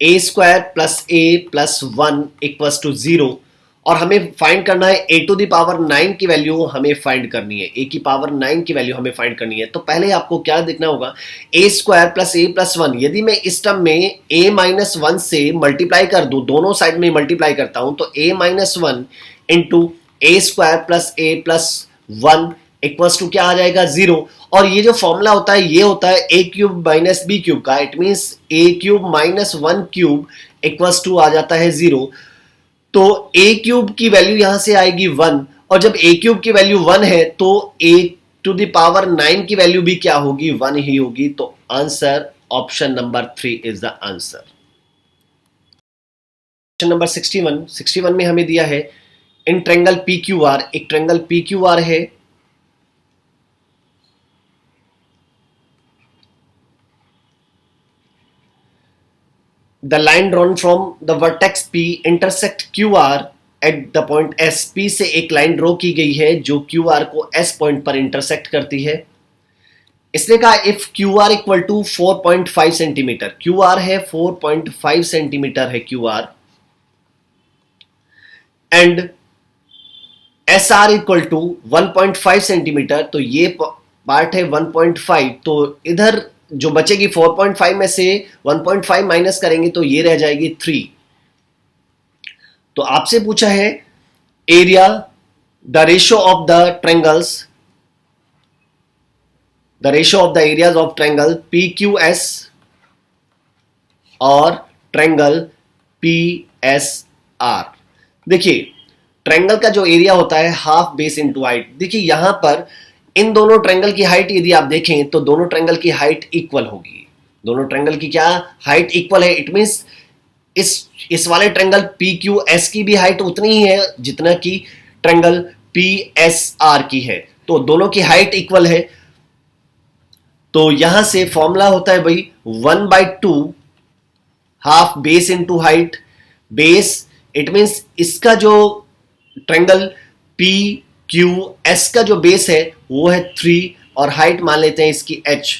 a square plus a plus 1 equals to 0, और हमें फाइंड करना है a टू द पावर 9 की वैल्यू हमें फाइंड करनी है, a की पावर 9 की वैल्यू हमें फाइंड करनी है। तो पहले आपको क्या देखना होगा, a square plus a plus 1, यदि मैं इस टर्म में a माइनस 1 से मल्टीप्लाई कर दूं, दोनों साइड में मल्टीप्लाई करता हूं, तो a minus 1 into a square plus a plus 1 equals to क्या आ जाएगा, 0। और ये जो फॉर्मूला होता है ये होता है a cube minus b cube का, it means a cube minus 1 cube equals to आ जाता है 0। तो a क्यूब की वैल्यू यहां से आएगी 1, और जब a क्यूब की वैल्यू 1 है तो a टू द पावर 9 की वैल्यू भी क्या होगी, 1 ही होगी। तो answer option number 3 is the answer. Question number 61 में हमें दिया है इन ट्रायंगल PQR, एक ट्रायंगल PQR है, the line drawn from the vertex P intersect QR at the point S, P से एक लाइन ड्रॉ की गई है जो QR को S पॉइंट पर इंटरसेक्ट करती है। इसने कहा if QR equal to 4.5 centimetre, QR है 4.5 सेंटीमीटर है QR, and SR equal to 1.5 centimetre, तो ये पार्ट है 1.5, तो इधर जो बचेगी 4.5 में से 1.5 माइनस करेंगे तो ये रह जाएगी 3। तो आपसे पूछा है area, the ratio of the triangles, the ratio of the areas of triangle PQS और ट्रायंगल PSR। देखिए ट्रायंगल का जो एरिया होता है हाफ बेस इनटू हाइट। देखिए यहां पर इन दोनों ट्रायंगल की हाइट यदि आप देखें तो दोनों ट्रायंगल की हाइट इक्वल होगी, दोनों ट्रायंगल की क्या हाइट इक्वल है। इट मींस इस वाले ट्रायंगल PQS की भी हाइट उतनी ही है जितना कि ट्रायंगल PSR की है, तो दोनों की हाइट इक्वल है। तो यहां से फॉर्मूला होता है भाई 1/2 half base into height, base it means इसका जो ट्रायंगल PQS का जो बेस है वो है 3, और हाइट मान लेते हैं इसकी h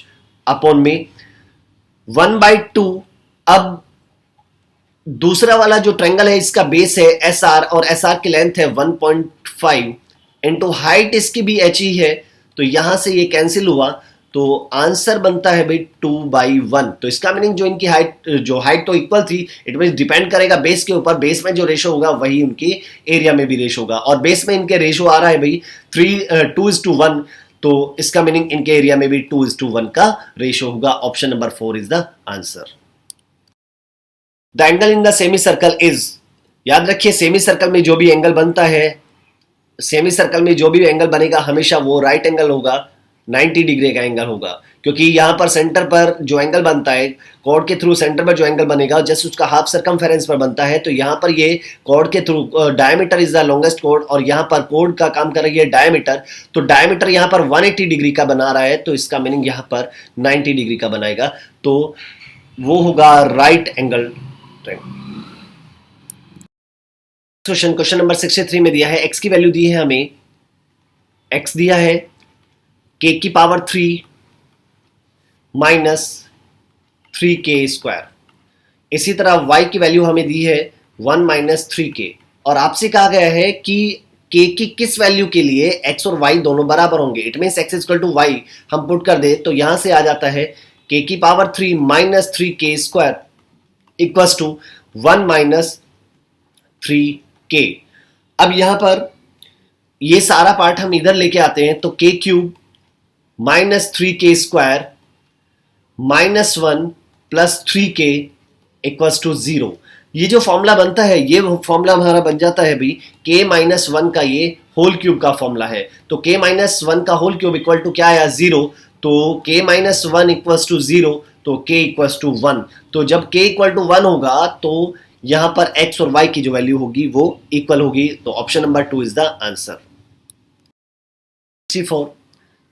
अपॉन में 1/2। अब दूसरा वाला जो ट्रायंगल है इसका बेस है एस आर और एस आर की लेंथ है 1.5 इंटू हाइट इसकी भी एच ही है, तो यहां से ये कैंसिल हुआ तो आंसर बनता है भाई 2/1। तो इसका मीनिंग जो इनकी हाइट तो इक्वल थी, इट मीन डिपेंड करेगा बेस के ऊपर, बेस में जो रेशो होगा वही उनकी एरिया में भी रेशो होगा, और बेस में इनके रेशो आ रहा है भाई 2:1, तो इसका मीनिंग इनके एरिया में भी 2:1 का रेशो होगा। Option number 4 is the answer. The angle in the semi circle is, याद रखिए सेमी सर्कल में जो भी एंगल बनता है, सेमी सर्कल में जो भी एंगल बनेगा हमेशा वो राइट एंगल होगा, 90 डिग्री का एंगल होगा, क्योंकि यहां पर सेंटर पर जो एंगल बनता है कॉर्ड के थ्रू, सेंटर पर जो एंगल बनेगा जस्ट उसका हाफ सर्कमफेरेंस पर बनता है, तो यहां पर ये कॉर्ड के through diameter is the longest chord, और यहां पर कॉर्ड का काम कर रही है डायमीटर, तो डायमीटर यहां पर 180 डिग्री का बना रहा है, तो इसका मीनिंग यहां पर 90 डिग्री का बनाएगा, तो वो होगा right angle triangle. Question number 63 में दिया है एक्स की वैल्यू दी है हमें, एक्स दिया है k की पावर 3 माइनस 3k²। इसी तरह y की वैल्यू हमें दी है 1 माइनस 3k, और आपसे कहा गया है कि k की किस वैल्यू के लिए x और y दोनों बराबर होंगे। It means x equal to y हम पुट कर दे तो यहां से आ जाता है k की power 3 minus 3k² equals to 1 minus 3k। अब यहां पर ये सारा पार्ट हम इधर लेके आते हैं तो k³ minus 3k² minus 1 plus 3k equals to 0। ये जो फॉर्मूला बनता है ये फॉर्मूला हमारा बन जाता है भाई k माइनस 1 का ये होल क्यूब का फॉर्मूला है, तो k माइनस 1 का होल क्यूब इक्वल टू क्या आया 0, तो k माइनस 1 इक्वल्स टू 0, तो k इक्वल्स टू 1। तो जब k इक्वल टू 1 होगा तो यहां पर x और y की जो वैल्यू होगी वो इक्वल होगी, तो option number 2 is the answer. 64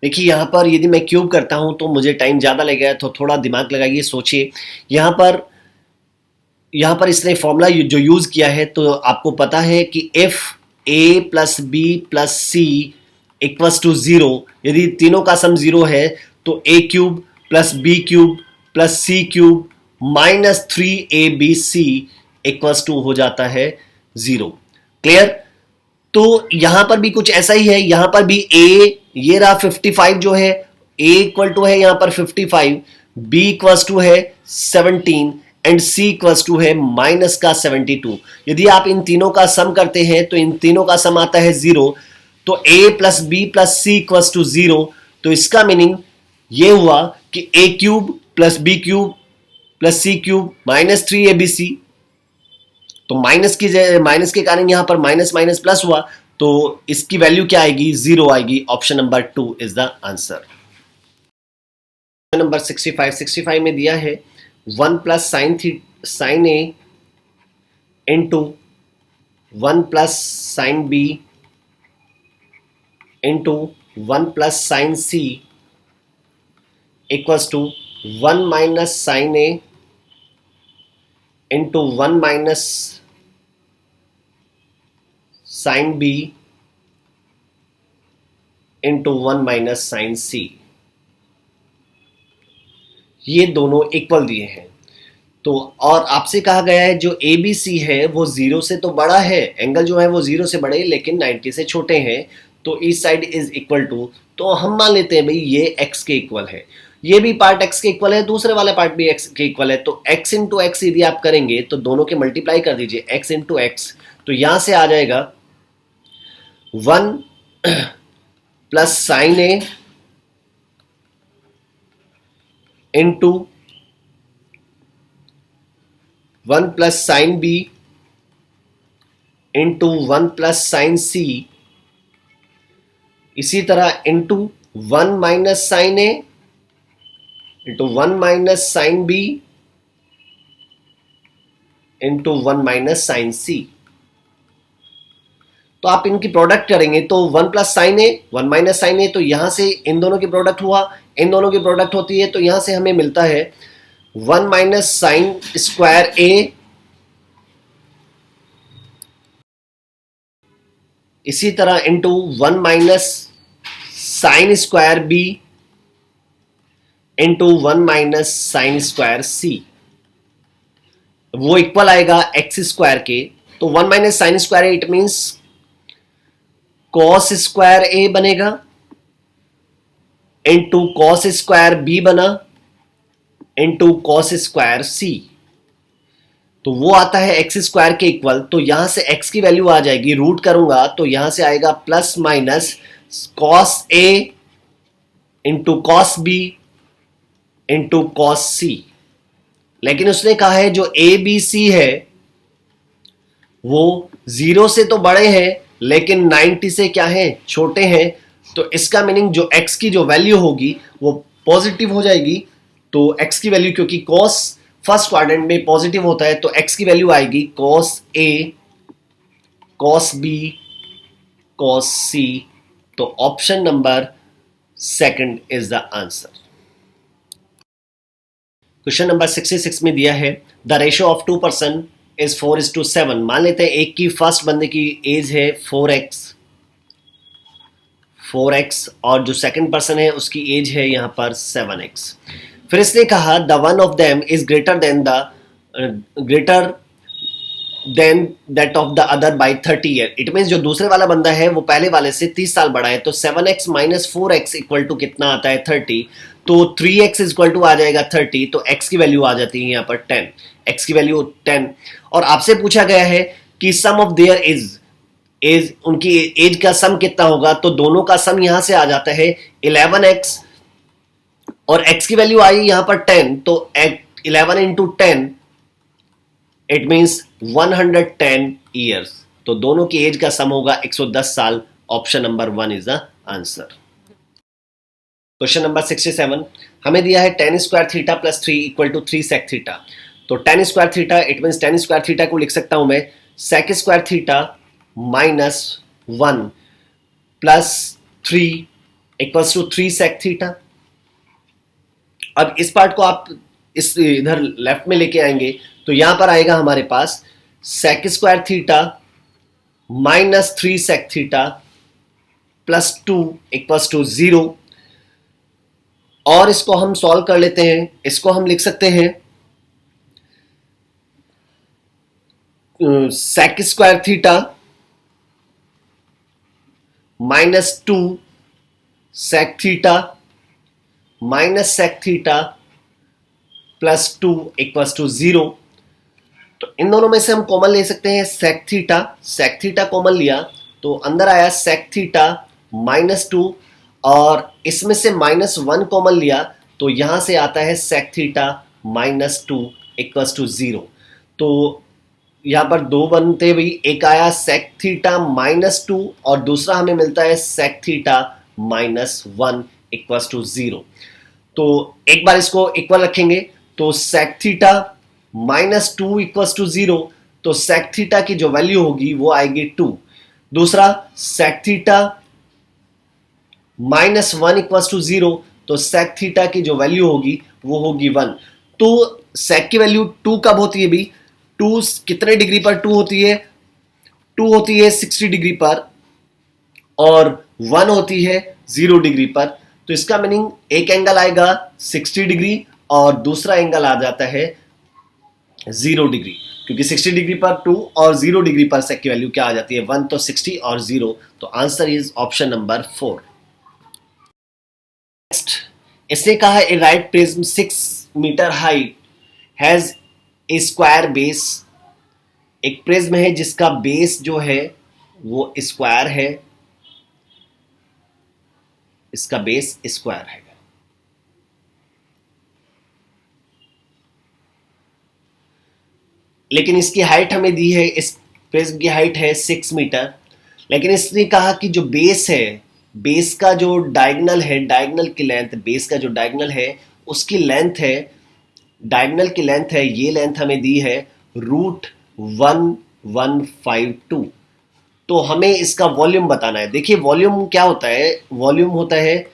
देखिए यहां पर यदि मैं क्यूब करता हूं तो मुझे टाइम ज्यादा लगेगा, तो थोड़ा दिमाग लगाइए, सोचिए। यहां पर इसने फॉर्मूला जो यूज किया है, तो आपको पता है कि if a plus b plus c equals to 0, यदि तीनों का सम 0 है तो a³ plus b³ plus c³ minus 3abc equals to हो जाता है 0। क्लियर? तो यहां पर भी कुछ ऐसा ही है, यहां पर भी a ये रहा 55 जो है, a इक्वल टू है यहां पर 55, b इक्वल्स टू है 17 एंड c इक्वल्स टू है माइनस का 72। यदि आप इन तीनों का सम करते हैं तो इन तीनों का सम आता है 0, तो a plus b plus c equals to 0, तो इसका मीनिंग ये हुआ कि a³ plus b³ plus c³ minus 3abc, तो माइनस के कारण यहां पर माइनस माइनस प्लस हुआ, तो इसकी वैल्यू क्या आएगी 0 आएगी। Option number 2 is the answer. Number 65 में दिया है 1 plus sine A into 1 plus sine B into 1 plus sine C equals to 1 minus sine A into 1 minus sine B into 1 minus sine C. ये दोनों equal दिए हैं, तो और आपसे कहा गया है जो ए बी सी है वो 0 से तो बड़ा है, एंगल जो है वो 0 से बड़े लेकिन 90 से छोटे हैं, तो इस साइड इज इक्वल टू, तो हम मान लेते हैं भाई ये x के इक्वल है, ये भी पार्ट x के इक्वल है, दूसरे वाला पार्ट भी x के इक्वल है, तो x इंटू एक्स यदि आप करेंगे तो दोनों के मल्टीप्लाई कर दीजिए x इंटू एक्स, तो यहां से आ जाएगा 1 plus sine A into 1 plus sine B into 1 plus sine C, इसी तरह into 1 minus sine A into 1 minus sine B into 1 minus sine C. तो आप इनकी प्रोडक्ट करेंगे तो 1 plus sine A 1 minus sine A, तो यहां से इन दोनों की प्रोडक्ट हुआ, इन दोनों की प्रोडक्ट होती है, तो यहां से हमें मिलता है 1 माइनस साइन स्क्वायर ए, इसी तरह into 1 minus sine square B into 1 minus sine square C. वो इक्वल आएगा एक्स स्क्वायर के। तो 1 minus sine square A, it means cos square A बनेगा इंटू कॉस स्क्वायर बी बना इंटू कॉस स्क्वायर सी। तो वो आता है एक्स स्क्वायर के इक्वल। तो यहां से एक्स की वैल्यू आ जाएगी, रूट करूंगा तो यहां से आएगा plus minus cos A into cos B into cos C. लेकिन उसने कहा है जो ए बी सी है वो 0 से तो बड़े हैं लेकिन 90 से क्या है, छोटे हैं। तो इसका मीनिंग जो x की जो वैल्यू होगी वो पॉजिटिव हो जाएगी। तो x की वैल्यू, क्योंकि cos फर्स्ट क्वाड्रेंट में पॉजिटिव होता है, तो x की वैल्यू आएगी cos A cos B cos C। तो option number second is the answer. Question number 66 में दिया है the ratio of 2 person is 4:7। मान लेते हैं एक की फर्स्ट बंदे की एज है 4x और जो सेकंड पर्सन है उसकी एज है यहां पर 7x। फिर इसने कहा the one of them is greater than that of the other by 30 year. It means जो दूसरे वाला बंदा है वो पहले वाले से 30 साल बड़ा है। तो 7x minus 4x equal to कितना आता है 30। तो 3x इक्वल टू आ जाएगा 30। तो x की वैल्यू आ जाती है यहाँ पर 10, x की वैल्यू 10। और आपसे पूछा गया है कि सम ऑफ देयर एज उनकी एज का सम कितना होगा। तो दोनों का सम यहां से आ जाता है 11x और x की वैल्यू आई यहां पर 10। तो 11 इंटू 10 इट मीन्स 110 ईयर्स। तो दोनों की एज का सम होगा 110 साल। Option number 1 is the answer. Question number 67 हमें दिया है tan square theta plus 3 equal to 3 sec theta. तो tan square theta it means tan square theta को लिख सकता हूं मैं sec square theta minus 1 plus 3 equals to 3 sec theta. अब इस पार्ट को आप इस इधर लेफ्ट में लेके आएंगे तो यहां पर आएगा हमारे पास sec square theta minus 3 sec theta plus 2 equals to 0। और इसको हम सॉल्व कर लेते हैं। इसको हम लिख सकते हैं sec square theta minus 2 sec theta minus sec theta plus 2 equals to 0। तो इन दोनों में से हम कॉमन ले सकते हैं सेक थीटा कॉमन लिया तो अंदर आया सेक थीटा माइनस 2 और इसमें से माइनस 1 कॉमन लिया तो यहां से आता है sec theta minus 2 equals to 0। तो यहां पर दो बनते भी, एक आया सेक थीटा माइनस 2 और दूसरा हमें मिलता है sec theta minus 1 equals to 0। तो एक बार इसको इक्वल रखेंगे तो sec theta minus 2 equals to 0। तो सेक थीटा की जो वैल्यू होगी वो आएगी 2। दूसरा sec theta minus 1 equals to 0। तो सेक थीटा की जो वैल्यू होगी वो होगी 1। तो सेक की वैल्यू 2 कब होती है भी, 2 कितने डिग्री पर 2 होती है, 2 होती है 60 डिग्री पर और 1 होती है 0 डिग्री पर। तो इसका मीनिंग एक एंगल आएगा 60 डिग्री और दूसरा एंगल आ जाता है 0 डिग्री, क्योंकि 60 डिग्री पर 2 और 0 डिग्री पर सेक की वैल्यू क्या आ जाती है 1। तो 60 और 0। तो answer is option number 4। Next इसने कहा a right prism 6 metre height has a square base. एक प्रिज्म है जिसका बेस जो है वो स्क्वायर है, इसका बेस स्क्वायर है। लेकिन इसकी हाइट हमें दी है, इस प्रिज्म की हाइट है 6 मीटर। लेकिन इसने कहा कि जो बेस है, बेस का जो डायगोनल है, डायगोनल की लेंथ, बेस का जो डायगोनल है उसकी लेंथ है, डायगोनल की लेंथ है, ये लेंथ हमें दी है √1152। तो हमें इसका वॉल्यूम बताना है। देखिए वॉल्यूम क्या होता है, वॉल्यूम होता है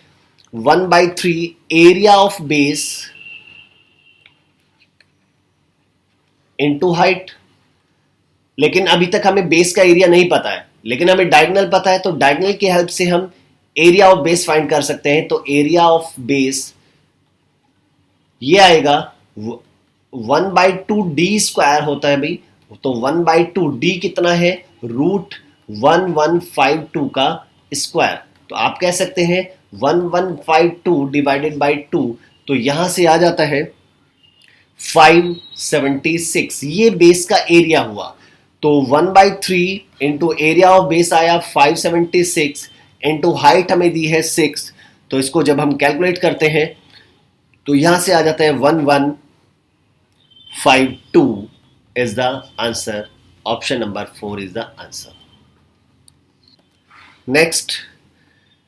1/3 area of base into height. लेकिन अभी तक हमें बेस का एरिया नहीं पता है, लेकिन हमें डायगोनल पता है। तो डायगोनल की हेल्प से हम एरिया ऑफ बेस फाइंड कर सकते हैं। तो एरिया ऑफ बेस ये आएगा 1/2d² होता है भाई, तो 1/2d कितना है, √1152 का स्क्वायर। तो आप कह सकते हैं 1152 डिवाइडेड बाई 2, तो यहां से आ जाता है 576, ये बेस का एरिया हुआ। तो 1/3 इंटू एरिया ऑफ बेस आया 576 इंटू हाइट हमें दी है 6, तो इसको जब हम कैलकुलेट करते हैं तो यहां से आ जाता है 1152 is the answer. Option number 4 is the answer. Next,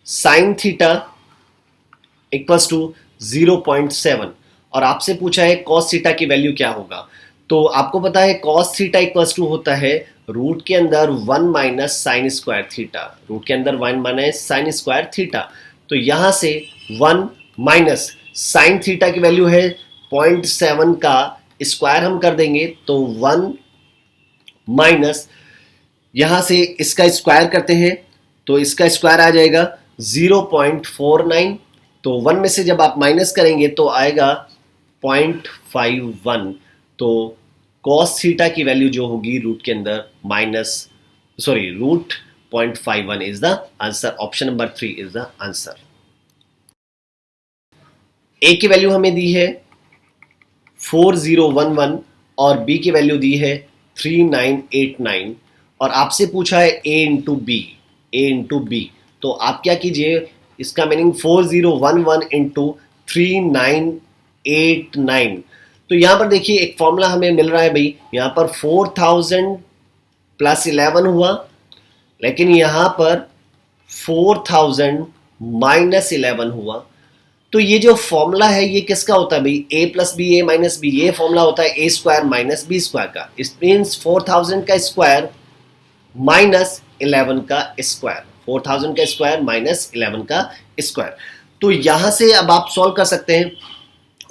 sine theta equals to 0.7 और आपसे पूछा है कॉस थीटा की वैल्यू क्या होगा। तो आपको पता है कॉस थीटा इक्वल्स टू होता है रूट के अंदर 1 minus sine square theta, root के अंदर 1 माइनस साइन स्क्वायर थीटा। तो यहां से 1 माइनस साइन थीटा की वैल्यू है 0.7 का स्क्वायर हम कर देंगे, तो 1 माइनस यहां से इसका स्क्वायर करते हैं तो इसका स्क्वायर आ जाएगा 0.49, तो 1 में से जब आप माइनस करेंगे तो आएगा 0.51। तो कॉस थीटा की वैल्यू जो होगी रूट के अंदर root 0.51 is the answer. Option number 3 is the answer. A की वैल्यू हमें दी है 4011 और बी की वैल्यू दी है 3989 और आपसे पूछा है ए इंटू बी। तो आप क्या कीजिए, इसका मीनिंग 4011 इंटू 3989। तो यहां पर देखिए एक फॉर्मूला हमें मिल रहा है भाई, यहां पर 4000 प्लस 11 हुआ, लेकिन यहां पर 4000 माइनस 11 हुआ। तो ये जो फॉर्मूला है ये किसका होता है भाई, a plus b a minus b, ये फॉर्मूला होता है a square minus b square का। इट मीन्स 4000 का स्क्वायर माइनस 11 का स्क्वायर, 4000 का स्क्वायर माइनस 11 का स्क्वायर। तो यहां से अब आप सॉल्व कर सकते हैं,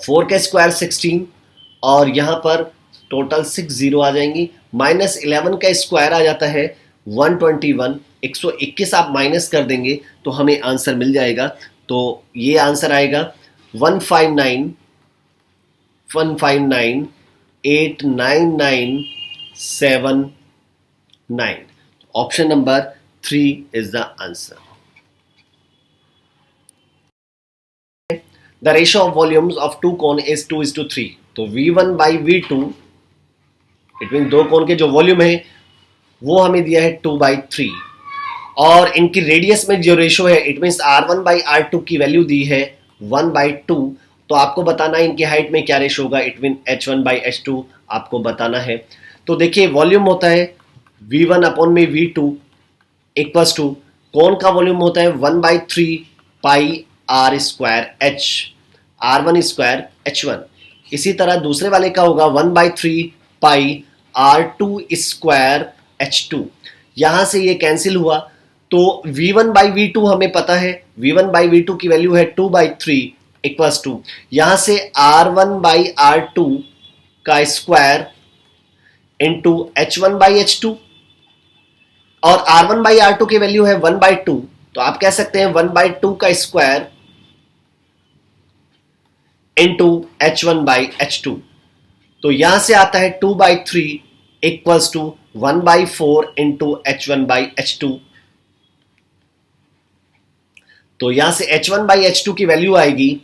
4 का स्क्वायर 16 और यहां पर टोटल 6 जीरो आ जाएंगी, माइनस 11 का स्क्वायर आ जाता है 121, 121 आप माइनस कर देंगे तो हमें आंसर मिल जाएगा। तो ये आंसर आएगा 159,899,799। Option number 3 is the answer. The ratio of volumes of two cone is 2:3. तो V1 by V2 it mean दो कोन के जो वॉल्यूम है वो हमें दिया है 2/3 और इनकी रेडियस में जो रेशो है it means R1 by R2 की वैल्यू दी है 1/2। तो आपको बताना है इनकी हाइट में क्या रेशो होगा, it mean H1 by H2 आपको बताना है। तो देखिए वॉल्यूम होता है V1 अपॉन में V2 इक्वल्स टू कौन का वॉल्यूम होता है 1/3 पाई R square H, R1 square H1। इसी तरह दूसरे वाले का होगा 1/3 पाई R2 स्क्वायर H2। यहां से ये कैंसिल हुआ तो V1 by V2 हमें पता है, V1 by V2 की वैल्यू है 2/3 इक्वल्स टू यहां से R1 by R2 का square into H1 by H2 और R1 by R2 की वैल्यू है 1/2, तो आप कह सकते हैं 1/2 का square into H1 by H2। तो यहां से आता है 2/3 equals to 1/4 into H1 by H2। तो यहां से H1 by H2 की वैल्यू आएगी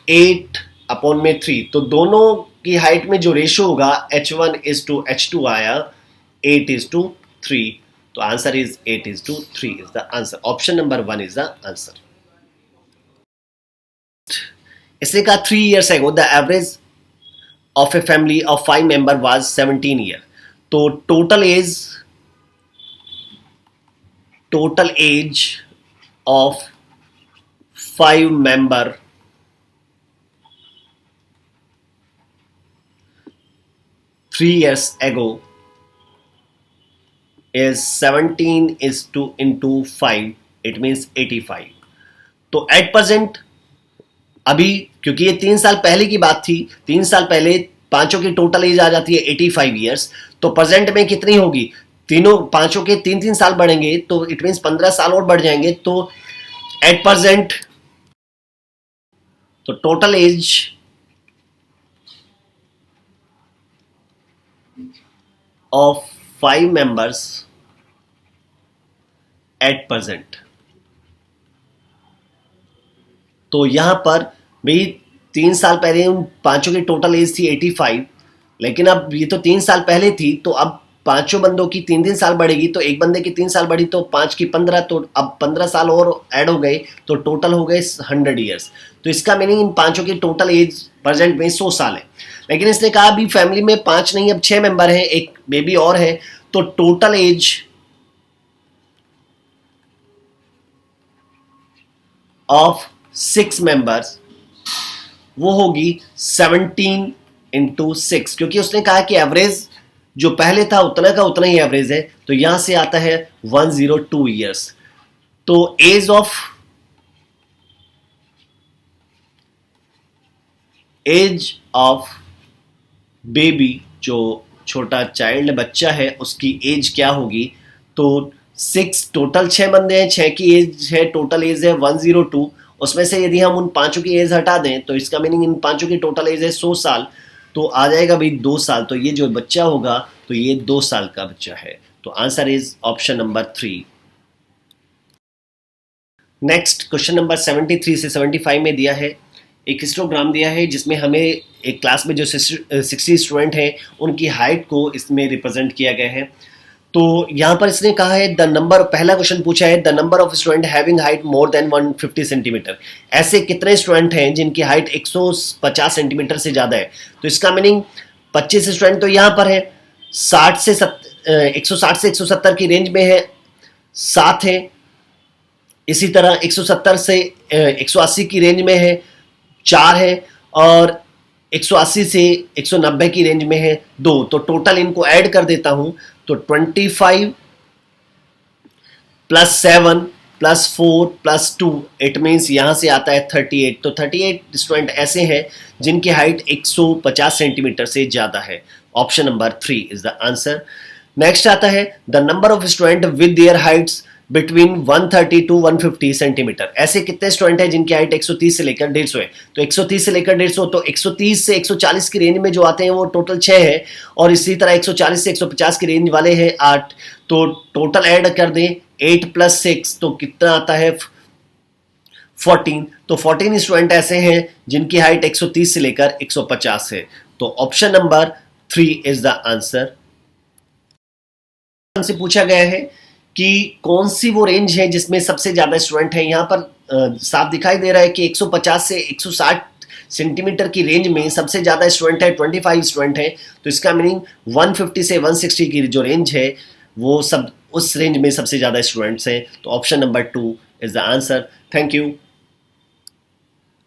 8/3। तो दोनों की हाइट में जो रेशो होगा H1 is to H2 आया 8:3। तो answer is 8:3 is the answer. Option number 1 is the answer. इसने कहा 3 years ago the average of a family of 5 member was 17 year। तो total age of 5 member three years ago is 17 is to into 5, it means 85। तो at present अभी क्योंकि ये 3 साल पहले की बात थी, 3 साल पहले पांचों की टोटल एज आ जाती है 85 ईयर्स, तो प्रेजेंट में कितनी होगी, तीनों पांचों के 3-3 साल बढ़ेंगे तो इट मीन्स 15 साल और बढ़ जाएंगे। तो एट प्रेजेंट तो total as of 5 members at present। तो यहां पर भाई 3 साल पहले उन पांचों की टोटल एज थी 85, लेकिन अब ये तो 3 साल पहले थी, तो अब पांचों बंदों की 3-3 साल बढ़ेगी, तो एक बंदे की 3 साल बढ़ी तो 5 की 15, तो अब 15 साल और ऐड हो गए, तो टोटल हो गए 100 ईयर्स। तो इसका मीनिंग इन पांचों की टोटल एज प्रेजेंट में 100 साल है। लेकिन इसने कहा अभी फैमिली में 5 नहीं, अब 6 मेंबर हैं, एक बेबी और है, तो टोटल एज ऑफ 6 मेंबर्स वो होगी 17 इंटू 6, क्योंकि उसने कहा कि एवरेज जो पहले था उतना का उतना ही एवरेज है, तो यहां से आता है 102 ईयर्स। तो एज ऑफ बेबी, जो छोटा चाइल्ड बच्चा है, उसकी एज क्या होगी? तो 6 टोटल 6 बंदे हैं, 6 की एज है, टोटल एज है 102। उसमें से यदि हम उन पांचों की एज हटा दें तो इसका मीनिंग इन पांचों की टोटल एज है 100 साल, तो आ जाएगा भाई 2 साल। तो ये जो बच्चा होगा तो ये 2 साल का बच्चा है। तो answer is option number 3। Next question number 73 से 75 में दिया है एक हिस्टोग्राम दिया है, जिसमें हमें एक क्लास में जो 60 स्टूडेंट हैं उनकी हाइट को इसमें रिप्रेजेंट किया गया है। तो यहाँ पर इसने कहा है द नंबर, पहला क्वेश्चन पूछा है the number of student having height more than 150 centimetre. ऐसे कितने स्टूडेंट हैं जिनकी हाइट 150 सेंटीमीटर से ज़्यादा है? तो इसका मीनिंग 25 स्टूडेंट तो यहाँ पर है, 160 से 170 की रेंज में है 7 है, इसी तरह 170 से 180 की रेंज में है 4 है, और 180 से 190 की रेंज में है 2। तो टोटल इनको ऐड कर देता हूं, तो 25 plus 7 plus 4 plus 2, it means यहां से आता है 38। तो 38 स्टूडेंट ऐसे हैं जिनकी हाइट 150 सेंटीमीटर से ज्यादा है। Option number 3 is the answer. Next आता है the number of student with their heights between 130 to 150 centimetre. ऐसे कितने स्टूडेंट हैं जिनकी हाइट 130 से लेकर 150 है? तो 130 से लेकर 150, तो 130 से 140 की रेंज में जो आते हैं वो टोटल 6 है, और इसी तरह 140 से 150 की रेंज वाले हैं 8। तो टोटल ऐड कर दें 8 प्लस 6, तो कितना आता है 14। तो 14 स्टूडेंट ऐसे हैं जिनकी हाइट 130 से लेकर 150 है। तो option number 3 is the answer. हमसे पूछा गया है कि कौन सी वो रेंज है जिसमें सबसे ज्यादा स्टूडेंट है। यहाँ पर साफ दिखाई दे रहा है कि 150 से 160 सेंटीमीटर की रेंज में सबसे ज्यादा स्टूडेंट है, 25 स्टूडेंट है। तो इसका मीनिंग 150 से 160 की जो रेंज है वो सब उस रेंज में सबसे ज्यादा स्टूडेंट्स हैं। तो option number 2 is the answer. Thank you.